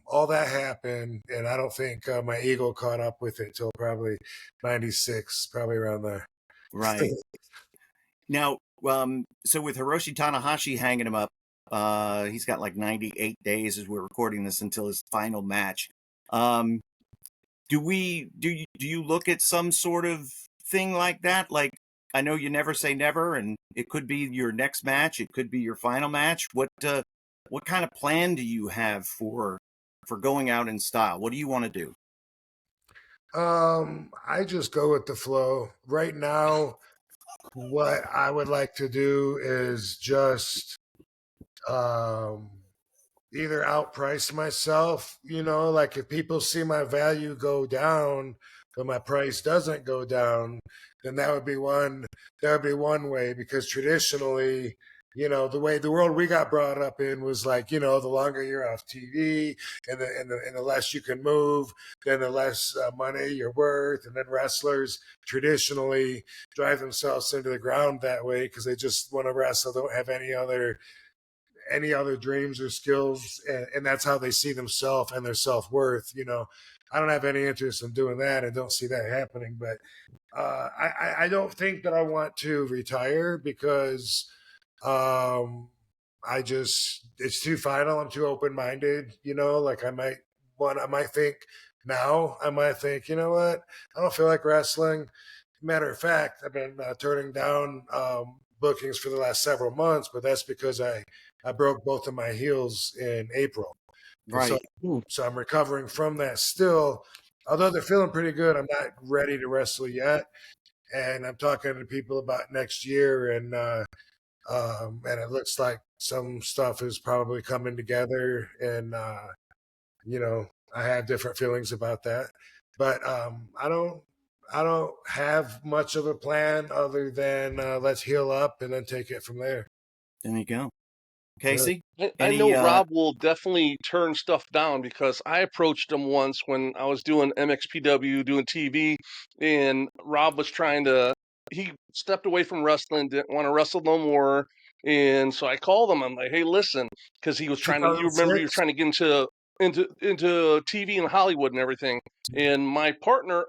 Speaker 3: all that happened, and I don't think my ego caught up with it till probably 96, probably around there.
Speaker 1: Right. Now, so with Hiroshi Tanahashi hanging him up, he's got like 98 days as we're recording this until his final match. Do you look at some sort of thing like that? Like, I know you never say never, and it could be your next match, it could be your final match. What kind of plan do you have for going out in style? What do you want to do?
Speaker 3: I just go with the flow. Right now, what I would like to do is just either outprice myself, like if people see my value go down, but my price doesn't go down, then that would be one way, because traditionally, the way the world we got brought up in was like, the longer you're off TV and the less you can move, then the less money you're worth. And then wrestlers traditionally drive themselves into the ground that way because they just want to wrestle, don't have any other dreams or skills, and that's how they see themselves and their self-worth. I don't have any interest in doing that and don't see that happening. But I don't think that I want to retire because it's too final. I'm too open-minded. Like I might think now, you know what, I don't feel like wrestling. Matter of fact, I've been turning down bookings for the last several months, but that's because I broke both of my heels in April.
Speaker 1: Right.
Speaker 3: So I'm recovering from that still. Although they're feeling pretty good, I'm not ready to wrestle yet. And I'm talking to people about next year, and it looks like some stuff is probably coming together. And I have different feelings about that. But I don't have much of a plan other than let's heal up and then take it from there.
Speaker 1: There you go. Casey?
Speaker 2: I know Rob will definitely turn stuff down, because I approached him once when I was doing MXPW, doing TV, and Rob was he stepped away from wrestling, didn't want to wrestle no more. And so I called him. I'm like, hey, listen, because he was you remember, he was trying to get into TV and Hollywood and everything. And my partner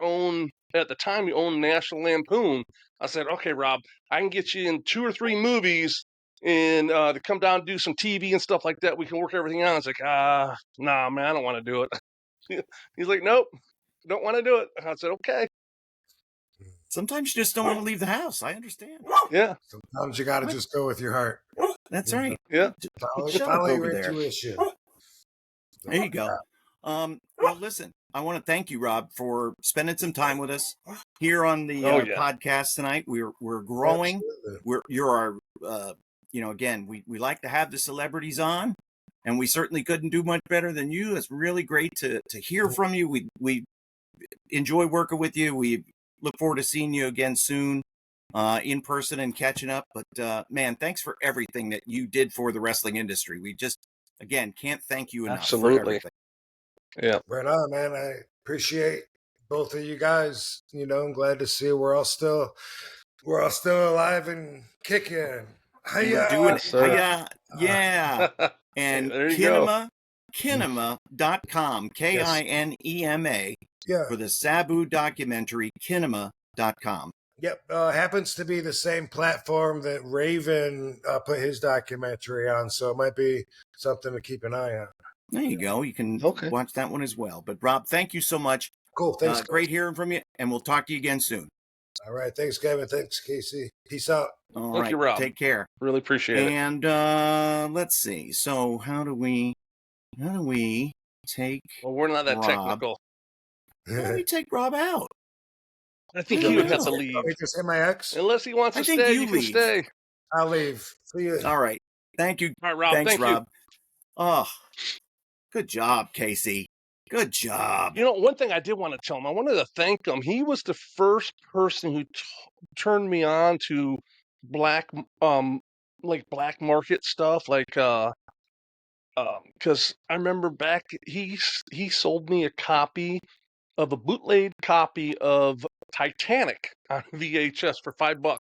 Speaker 2: at the time, he owned National Lampoon. I said, okay, Rob, I can get you in 2 or 3 movies, and to come down and do some TV and stuff like that. We can work everything out. It's like, nah, man, I don't want to do it. He's like, nope, don't want to do it. I said, okay.
Speaker 1: Sometimes you just don't want to leave the house. I understand.
Speaker 2: Yeah.
Speaker 3: Sometimes you got to just go with your heart.
Speaker 1: That's right.
Speaker 2: Yeah.
Speaker 3: Follow your intuition.
Speaker 1: There you go. Well, listen, I want to thank you, Rob, for spending some time with us here on the podcast tonight. We're growing. You're our, again, we like to have the celebrities on, and we certainly couldn't do much better than you. It's really great to hear from you. We enjoy working with you. We look forward to seeing you again soon in person and catching up. But man, thanks for everything that you did for the wrestling industry. We just, again, can't thank you enough.
Speaker 2: Absolutely.
Speaker 1: For everything.
Speaker 2: Yeah.
Speaker 3: Right on, man. I appreciate both of you guys. I'm glad to see we're all still alive and kicking.
Speaker 1: Doing it. Yeah. And
Speaker 2: there you
Speaker 1: Kinema,
Speaker 2: go.
Speaker 1: Kinema.com, Kinema,
Speaker 3: Yeah.
Speaker 1: for the Sabu documentary, Kinema.com.
Speaker 3: Yep. Happens to be the same platform that Raven put his documentary on, so it might be something to keep an eye on.
Speaker 1: There you go. You can watch that one as well. But Rob, thank you so much.
Speaker 3: Cool. Thanks.
Speaker 1: Great hearing from you, and we'll talk to you again soon.
Speaker 3: All right. Thanks, Kevin. Thanks, Casey. Peace out.
Speaker 2: Thank you, Rob.
Speaker 1: Take care.
Speaker 2: Really appreciate it.
Speaker 1: And let's see. So how do we take?
Speaker 2: Well, we're not that
Speaker 1: Rob?
Speaker 2: technical.
Speaker 1: How do we take Rob out?
Speaker 2: I think he would have to leave.
Speaker 3: Let me just hit my X.
Speaker 2: Unless he wants to stay, you can stay.
Speaker 3: I'll leave. See you.
Speaker 1: All right. Thank you.
Speaker 2: All right, Rob.
Speaker 1: Thanks,
Speaker 2: thank
Speaker 1: Rob.
Speaker 2: you.
Speaker 1: Oh, good job, Casey. Good job.
Speaker 2: You know, one thing I did want to tell him, I wanted to thank him. He was the first person who turned me on to black market stuff, like because I remember back he sold me a copy of a bootleg copy of Titanic on VHS for $5.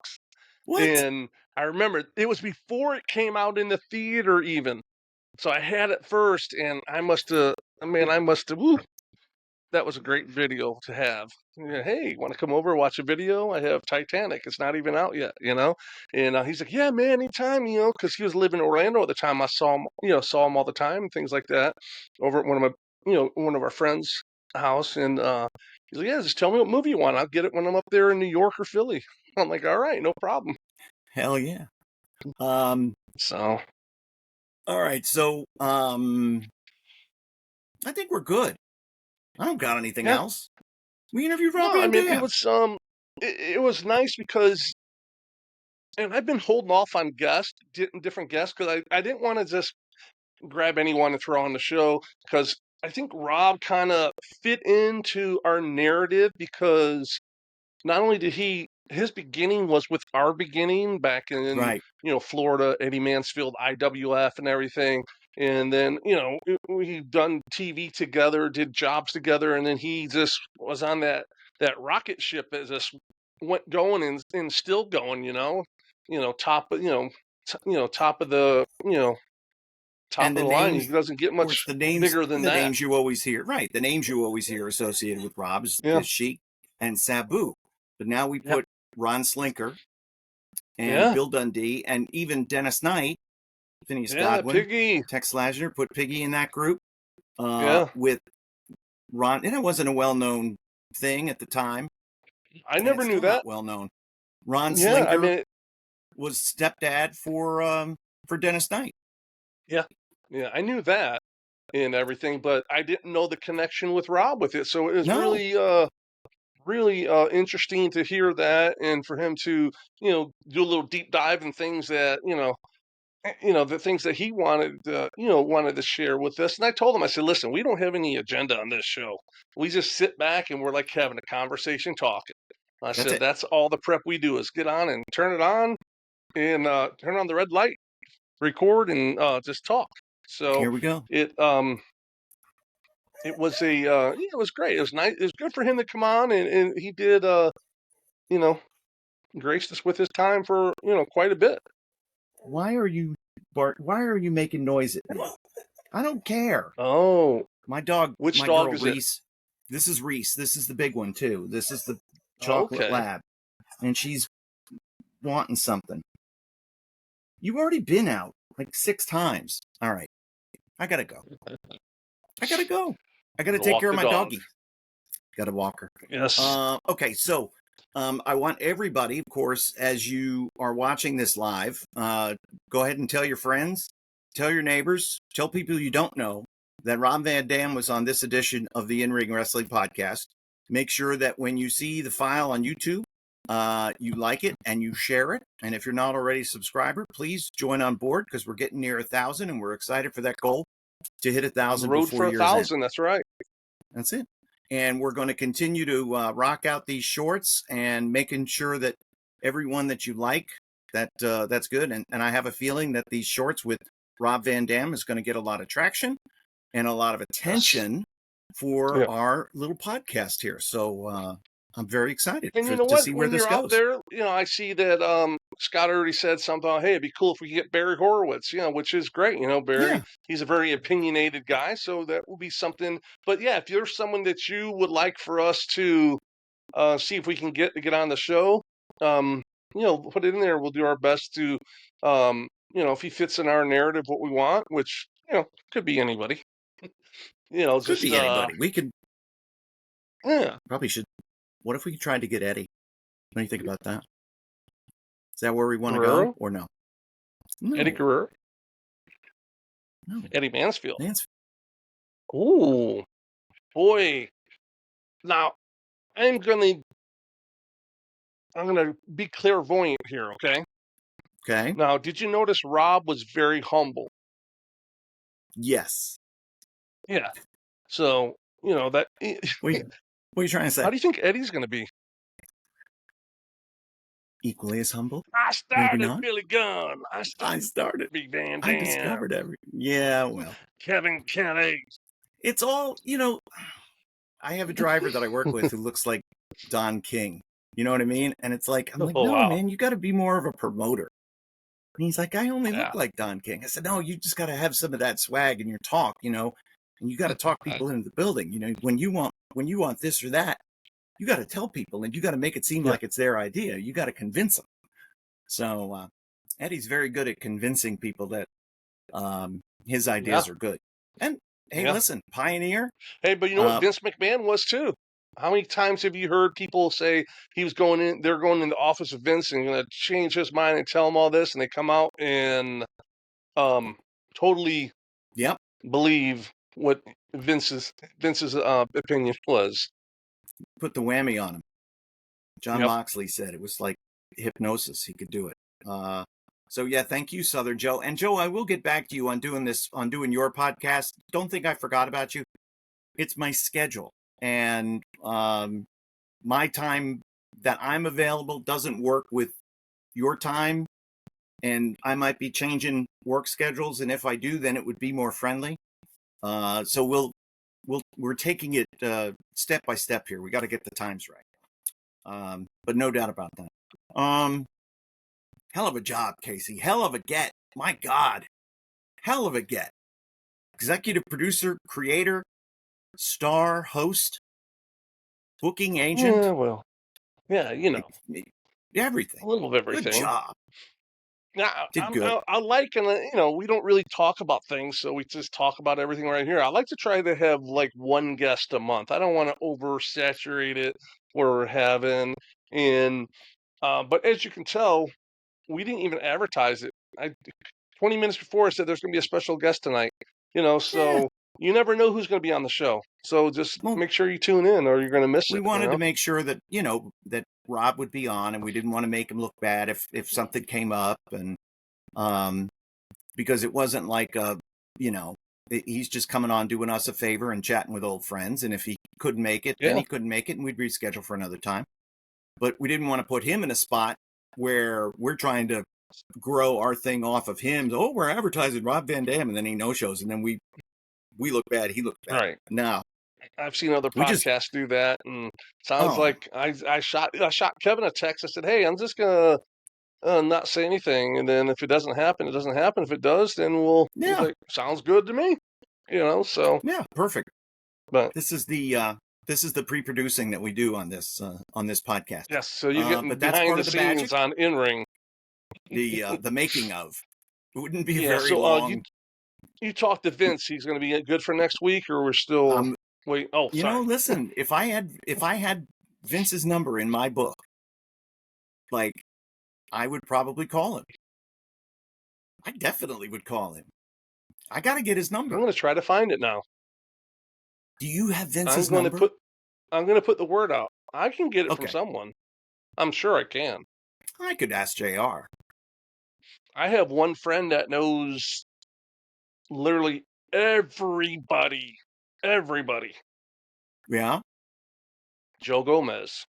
Speaker 1: What?
Speaker 2: And I remember it was before it came out in the theater even. So I had it first, and I must have, woo, that was a great video to have. Yeah, hey, want to come over and watch a video? I have Titanic. It's not even out yet, you know? And he's like, yeah, man, anytime, you know, because he was living in Orlando at the time. I saw him all the time and things like that over at one of our friends' house. And he's like, yeah, just tell me what movie you want. I'll get it when I'm up there in New York or Philly. I'm like, all right, no problem.
Speaker 1: Hell yeah.
Speaker 2: So.
Speaker 1: All right. So, I think we're good. I don't got anything else. We interviewed Rob Van Dam.
Speaker 2: It was nice because, and I've been holding off on different guests, because I didn't want to just grab anyone and throw on the show, because I think Rob kind of fit into our narrative, because not only did his beginning was with our beginning back in Florida, Eddie Mansfield, IWF and everything. And then, we've done TV together, did jobs together, and then he just was on that rocket ship that just went going and still going, top of the line. He doesn't get much bigger than that.
Speaker 1: The names you always hear, right? The names you always hear associated with Rob is Sheik and Sabu. But now we put Ron Slinker and Bill Dundee and even Dennis Knight, Phineas Godwin,
Speaker 2: Piggy.
Speaker 1: Tex Slasher, put Piggy in that group with Ron. And it wasn't a well-known thing at the time.
Speaker 2: I never knew that.
Speaker 1: Well-known. Ron Slinker was stepdad for Dennis Knight.
Speaker 2: Yeah, I knew that and everything, but I didn't know the connection with Rob with it. So it was really interesting to hear that, and for him to do a little deep dive in things that the things that he wanted to share with us. And I told him, I said, listen, we don't have any agenda on this show. We just sit back and we're like having a conversation, talking. That's all the prep we do is get on and turn it on and turn on the red light, record, and just talk. So
Speaker 1: here we go.
Speaker 2: It was it was great. It was nice. It was good for him to come on, and he did graced us with his time for quite a bit.
Speaker 1: Why are you making noise at me? I don't care.
Speaker 2: Oh,
Speaker 1: my dog.
Speaker 2: Which
Speaker 1: my
Speaker 2: dog
Speaker 1: girl,
Speaker 2: is
Speaker 1: Reese.
Speaker 2: it?
Speaker 1: This is Reese. This is the big one too. This is the chocolate lab, and she's wanting something. You've already been out like 6 times. All right, I gotta go. I gotta take care of my doggy. Got to walk her.
Speaker 2: Yes.
Speaker 1: Okay, so I want everybody, of course, as you are watching this live, go ahead and tell your friends, tell your neighbors, tell people you don't know that Rob Van Dam was on this edition of the In-Ring Wrestling Podcast. Make sure that when you see the file on YouTube, you like it and you share it. And if you're not already a subscriber, please join on board, because we're getting near 1,000 and we're excited for that goal to hit 1,000
Speaker 2: road
Speaker 1: before
Speaker 2: for 1,000. That's right.
Speaker 1: That's it. And we're going to continue to rock out these shorts and making sure that everyone that you like, that's good. And I have a feeling that these shorts with Rob Van Dam is going to get a lot of traction and a lot of attention for our little podcast here. So I'm very excited
Speaker 2: And you know
Speaker 1: to
Speaker 2: what?
Speaker 1: see where
Speaker 2: When
Speaker 1: this
Speaker 2: you're out
Speaker 1: goes.
Speaker 2: there, I see that Scott already said something. Hey, it'd be cool if we could get Barry Horowitz, which is great. Barry,
Speaker 1: Yeah,
Speaker 2: he's a very opinionated guy, so that will be something. But yeah, if you're someone that you would like for us to see if we can get on the show, um, put it in there. We'll do our best to, if he fits in our narrative, what we want, which could be anybody.
Speaker 1: could
Speaker 2: Just
Speaker 1: be anybody. We could
Speaker 2: yeah,
Speaker 1: probably should. What if we tried to get Eddie? What do you think about that? Is that where we want to go,
Speaker 2: Guerrero,
Speaker 1: or no?
Speaker 2: Eddie
Speaker 1: No,
Speaker 2: Guerrero,
Speaker 1: no.
Speaker 2: Eddie Mansfield.
Speaker 1: Mansfield.
Speaker 2: Ooh, boy. Now I'm gonna be clairvoyant here, okay?
Speaker 1: Okay.
Speaker 2: Now, did you notice Rob was very humble?
Speaker 1: Yes.
Speaker 2: Yeah. So, that
Speaker 1: What are you trying to
Speaker 2: how
Speaker 1: say?
Speaker 2: do you think Eddie's gonna be?
Speaker 1: Equally as humble?
Speaker 2: I
Speaker 1: Maybe
Speaker 2: started
Speaker 1: not.
Speaker 2: Billy Gunn. I
Speaker 1: I
Speaker 2: started
Speaker 1: started.
Speaker 2: Big Dan
Speaker 1: I
Speaker 2: Dan.
Speaker 1: discovered every. Yeah, well,
Speaker 2: Kevin Kelly.
Speaker 1: it's all. I have a driver that I work with who looks like Don King. You know what I mean? And it's like, I'm like,
Speaker 2: Oh
Speaker 1: no,
Speaker 2: wow.
Speaker 1: man, you got to be more of a promoter. And he's like, I only
Speaker 2: Yeah.
Speaker 1: look like Don King. I said, no, you just got to have some of that swag in your talk, and you got to talk people into the building. When you want this or that, you got to tell people, and you got to make it seem like it's their idea. You got to convince them. So Eddie's very good at convincing people that his ideas are good. And hey, listen, pioneer.
Speaker 2: Hey, but you know what? Vince McMahon was too. How many times have you heard people say they're going in the office of Vince and going to change his mind and tell him all this, and they come out and totally believe what Vince's opinion was.
Speaker 1: Put the whammy on him. John Moxley said it was like hypnosis. He could do it. So yeah, thank you, Southern Joe. And Joe, I will get back to you on doing your podcast. Don't think I forgot about you. It's my schedule, and my time that I'm available doesn't work with your time, and I might be changing work schedules. And if I do, then it would be more friendly. So we're taking it step by step here. We got to get the times right. But no doubt about that. Hell of a job, Casey. Hell of a get. My God. Hell of a get. Executive producer, creator, star, host, booking agent.
Speaker 2: Yeah, well, yeah,
Speaker 1: everything.
Speaker 2: A little of everything.
Speaker 1: Good job.
Speaker 2: Now,
Speaker 1: Did good.
Speaker 2: I like, and we don't really talk about things, so we just talk about everything right here. I like to try to have like one guest a month. I don't want to oversaturate it where we're having, and but as you can tell, we didn't even advertise it. 20 minutes before I said there's going to be a special guest tonight. So you never know who's going to be on the show. So just make sure you tune in, or you're going to miss it.
Speaker 1: We wanted to make sure that that Rob would be on, and we didn't want to make him look bad if something came up, and because it wasn't like he's just coming on doing us a favor and chatting with old friends, and if he couldn't make it, then he couldn't make it, and we'd reschedule for another time. But we didn't want to put him in a spot where we're trying to grow our thing off of him. Oh, we're advertising Rob Van Dam, and then he no-shows, and then we look bad, he looks bad.
Speaker 2: Right.
Speaker 1: No.
Speaker 2: I've seen other podcasts do that, and sounds like I shot Kevin a text. I said, "Hey, I'm just gonna not say anything, and then if it doesn't happen, it doesn't happen. If it does, then we'll." He's like, "Sounds good to me," So
Speaker 1: perfect.
Speaker 2: But
Speaker 1: this is the pre-producing that we do on this podcast.
Speaker 2: Yes, so you're getting
Speaker 1: but that's
Speaker 2: behind
Speaker 1: part
Speaker 2: the
Speaker 1: of the
Speaker 2: scenes
Speaker 1: magic.
Speaker 2: on In Ring.
Speaker 1: The making of. It wouldn't be
Speaker 2: very
Speaker 1: so,
Speaker 2: long. You talked to Vince. He's going to be good for next week, or we're still wait. Oh, sorry.
Speaker 1: Listen. If I had Vince's number in my book, like, I would probably call him. I definitely would call him. I got to get his number.
Speaker 2: I'm going to try to find it now.
Speaker 1: Do you have Vince's number?
Speaker 2: I'm going to put the word out. I can get it from someone. I'm sure I can.
Speaker 1: I could ask JR.
Speaker 2: I have one friend that knows literally everybody. Everybody.
Speaker 1: Yeah?
Speaker 2: Joe Gomez.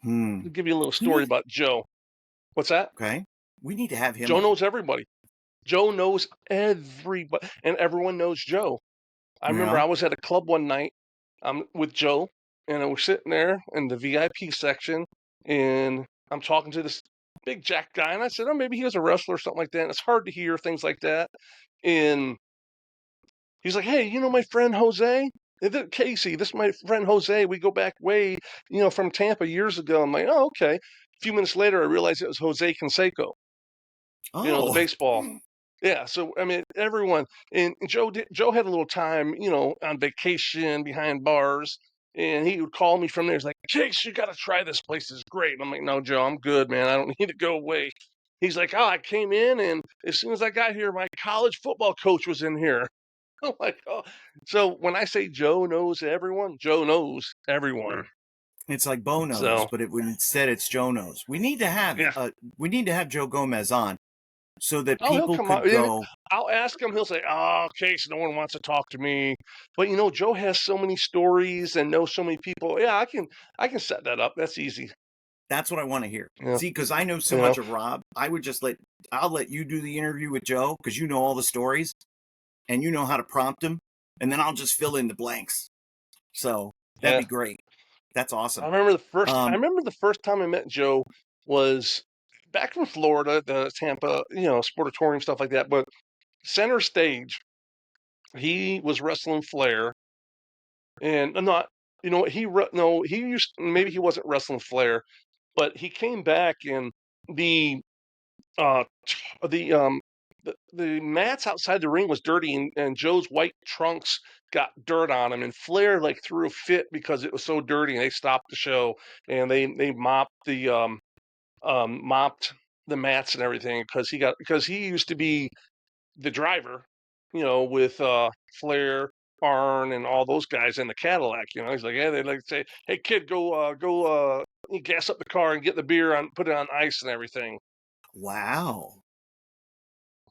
Speaker 2: I'll give you a little story about Joe. What's that?
Speaker 1: Okay. We need to have him.
Speaker 2: Joe knows everybody. Joe knows everybody, and everyone knows Joe. I remember I was at a club one night with Joe, and I was sitting there in the VIP section, and I'm talking to this big jack guy, and I said, oh, maybe he was a wrestler or something like that. And it's hard to hear things like that. And he's like, hey, you know my friend Jose? Casey, this is my friend Jose. We go back way, from Tampa years ago. I'm like, oh, okay. A few minutes later, I realized it was Jose Canseco, the
Speaker 1: Oh,
Speaker 2: baseball. Yeah, so I mean, everyone and Joe had a little time, on vacation behind bars, and he would call me from there. He's like, "Chase, you got to try this place. It's great." I'm like, "No, Joe, I'm good, man. I don't need to go away." He's like, "Oh, I came in, and as soon as I got here, my college football coach was in here." I'm like, "Oh." So when I say Joe knows everyone, Joe knows everyone.
Speaker 1: it's like Bo knows,
Speaker 2: So
Speaker 1: but instead it's Joe knows. We need to
Speaker 2: yeah.
Speaker 1: have Joe Gomez on so that
Speaker 2: Oh, he'll
Speaker 1: people
Speaker 2: come out.
Speaker 1: could go.
Speaker 2: I'll ask him. He'll say, "Oh, Case, no one wants to talk to me." But Joe has so many stories and knows so many people. Yeah, I can set that up. That's easy.
Speaker 1: That's what I want to hear.
Speaker 2: Yeah,
Speaker 1: See, because I know so
Speaker 2: you know.
Speaker 1: much of Rob, I'll let you do the interview with Joe because you know all the stories and you know how to prompt him, and then I'll just fill in the blanks. So that'd
Speaker 2: Yeah.
Speaker 1: be great. That's awesome.
Speaker 2: I remember the first time I met Joe was back in Florida, the Tampa, Sportatorium stuff like that. But center stage, he was wrestling Flair, and I'm not. You know what? No, he used maybe he wasn't wrestling Flair, but he came back and the uh the the mats outside the ring was dirty, and Joe's white trunks got dirt on him, and Flair like threw a fit because it was so dirty, and they stopped the show, and they mopped the mats and everything because he used to be the driver, with Flair, Arn, and all those guys in the Cadillac. He's like, yeah, they like to say, hey kid, go gas up the car and get the beer on, put it on ice and everything.
Speaker 1: Wow.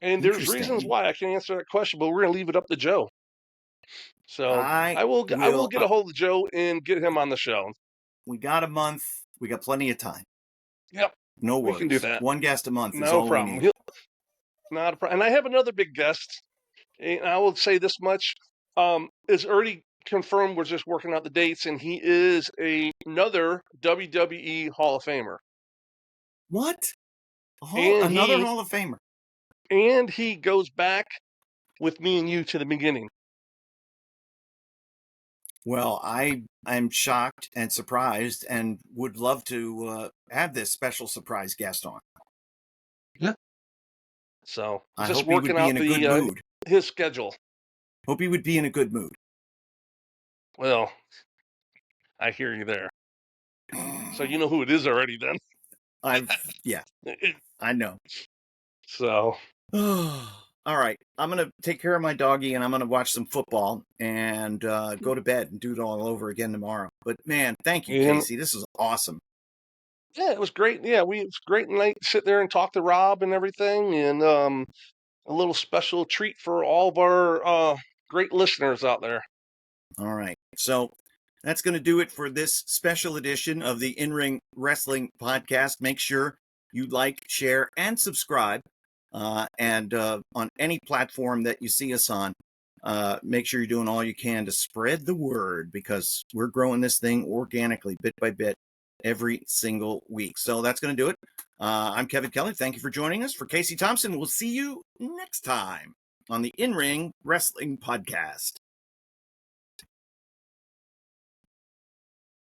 Speaker 2: And there's reasons
Speaker 1: Interesting.
Speaker 2: why I can't answer that question, but we're gonna leave it up to Joe. So
Speaker 1: I
Speaker 2: I will
Speaker 1: will.
Speaker 2: get a hold of Joe and get him on the show.
Speaker 1: We got a month. We got plenty of time.
Speaker 2: Yep,
Speaker 1: No
Speaker 2: we can do
Speaker 1: worries.
Speaker 2: that.
Speaker 1: One guest a month is
Speaker 2: No
Speaker 1: all we
Speaker 2: problem.
Speaker 1: need.
Speaker 2: Not a problem. And I have another big guest. And I will say this much: is already confirmed. We're just working out the dates, and he is another WWE Hall of Famer.
Speaker 1: What?
Speaker 2: And
Speaker 1: Another
Speaker 2: he
Speaker 1: Hall of Famer.
Speaker 2: and he goes back with me and you to the beginning.
Speaker 1: Well, I'm shocked and surprised, and would love to have this special surprise guest on.
Speaker 2: Yeah. So
Speaker 1: I
Speaker 2: just
Speaker 1: hope he would
Speaker 2: working
Speaker 1: be
Speaker 2: out
Speaker 1: in a good mood.
Speaker 2: his schedule.
Speaker 1: Hope he would be in a good mood.
Speaker 2: Well, I hear you there. So you know who it is already then.
Speaker 1: Yeah, I know.
Speaker 2: So
Speaker 1: All right, I'm gonna take care of my doggy, and I'm gonna watch some football and go to bed and do it all over again tomorrow. But man, thank you,
Speaker 2: and
Speaker 1: Casey. This is awesome.
Speaker 2: yeah, it was great. Yeah, it was great night to sit there and talk to Rob and everything, and a little special treat for all of our great listeners out there.
Speaker 1: All right, so that's going to do it for this special edition of the In-Ring Wrestling Podcast. Make sure you like, share, and subscribe. And on any platform that you see us on, make sure you're doing all you can to spread the word, because we're growing this thing organically, bit by bit, every single week. So that's going to do it. I'm Kevin Kelly. Thank you for joining us. For Casey Thompson, we'll see you next time on the In-Ring Wrestling Podcast.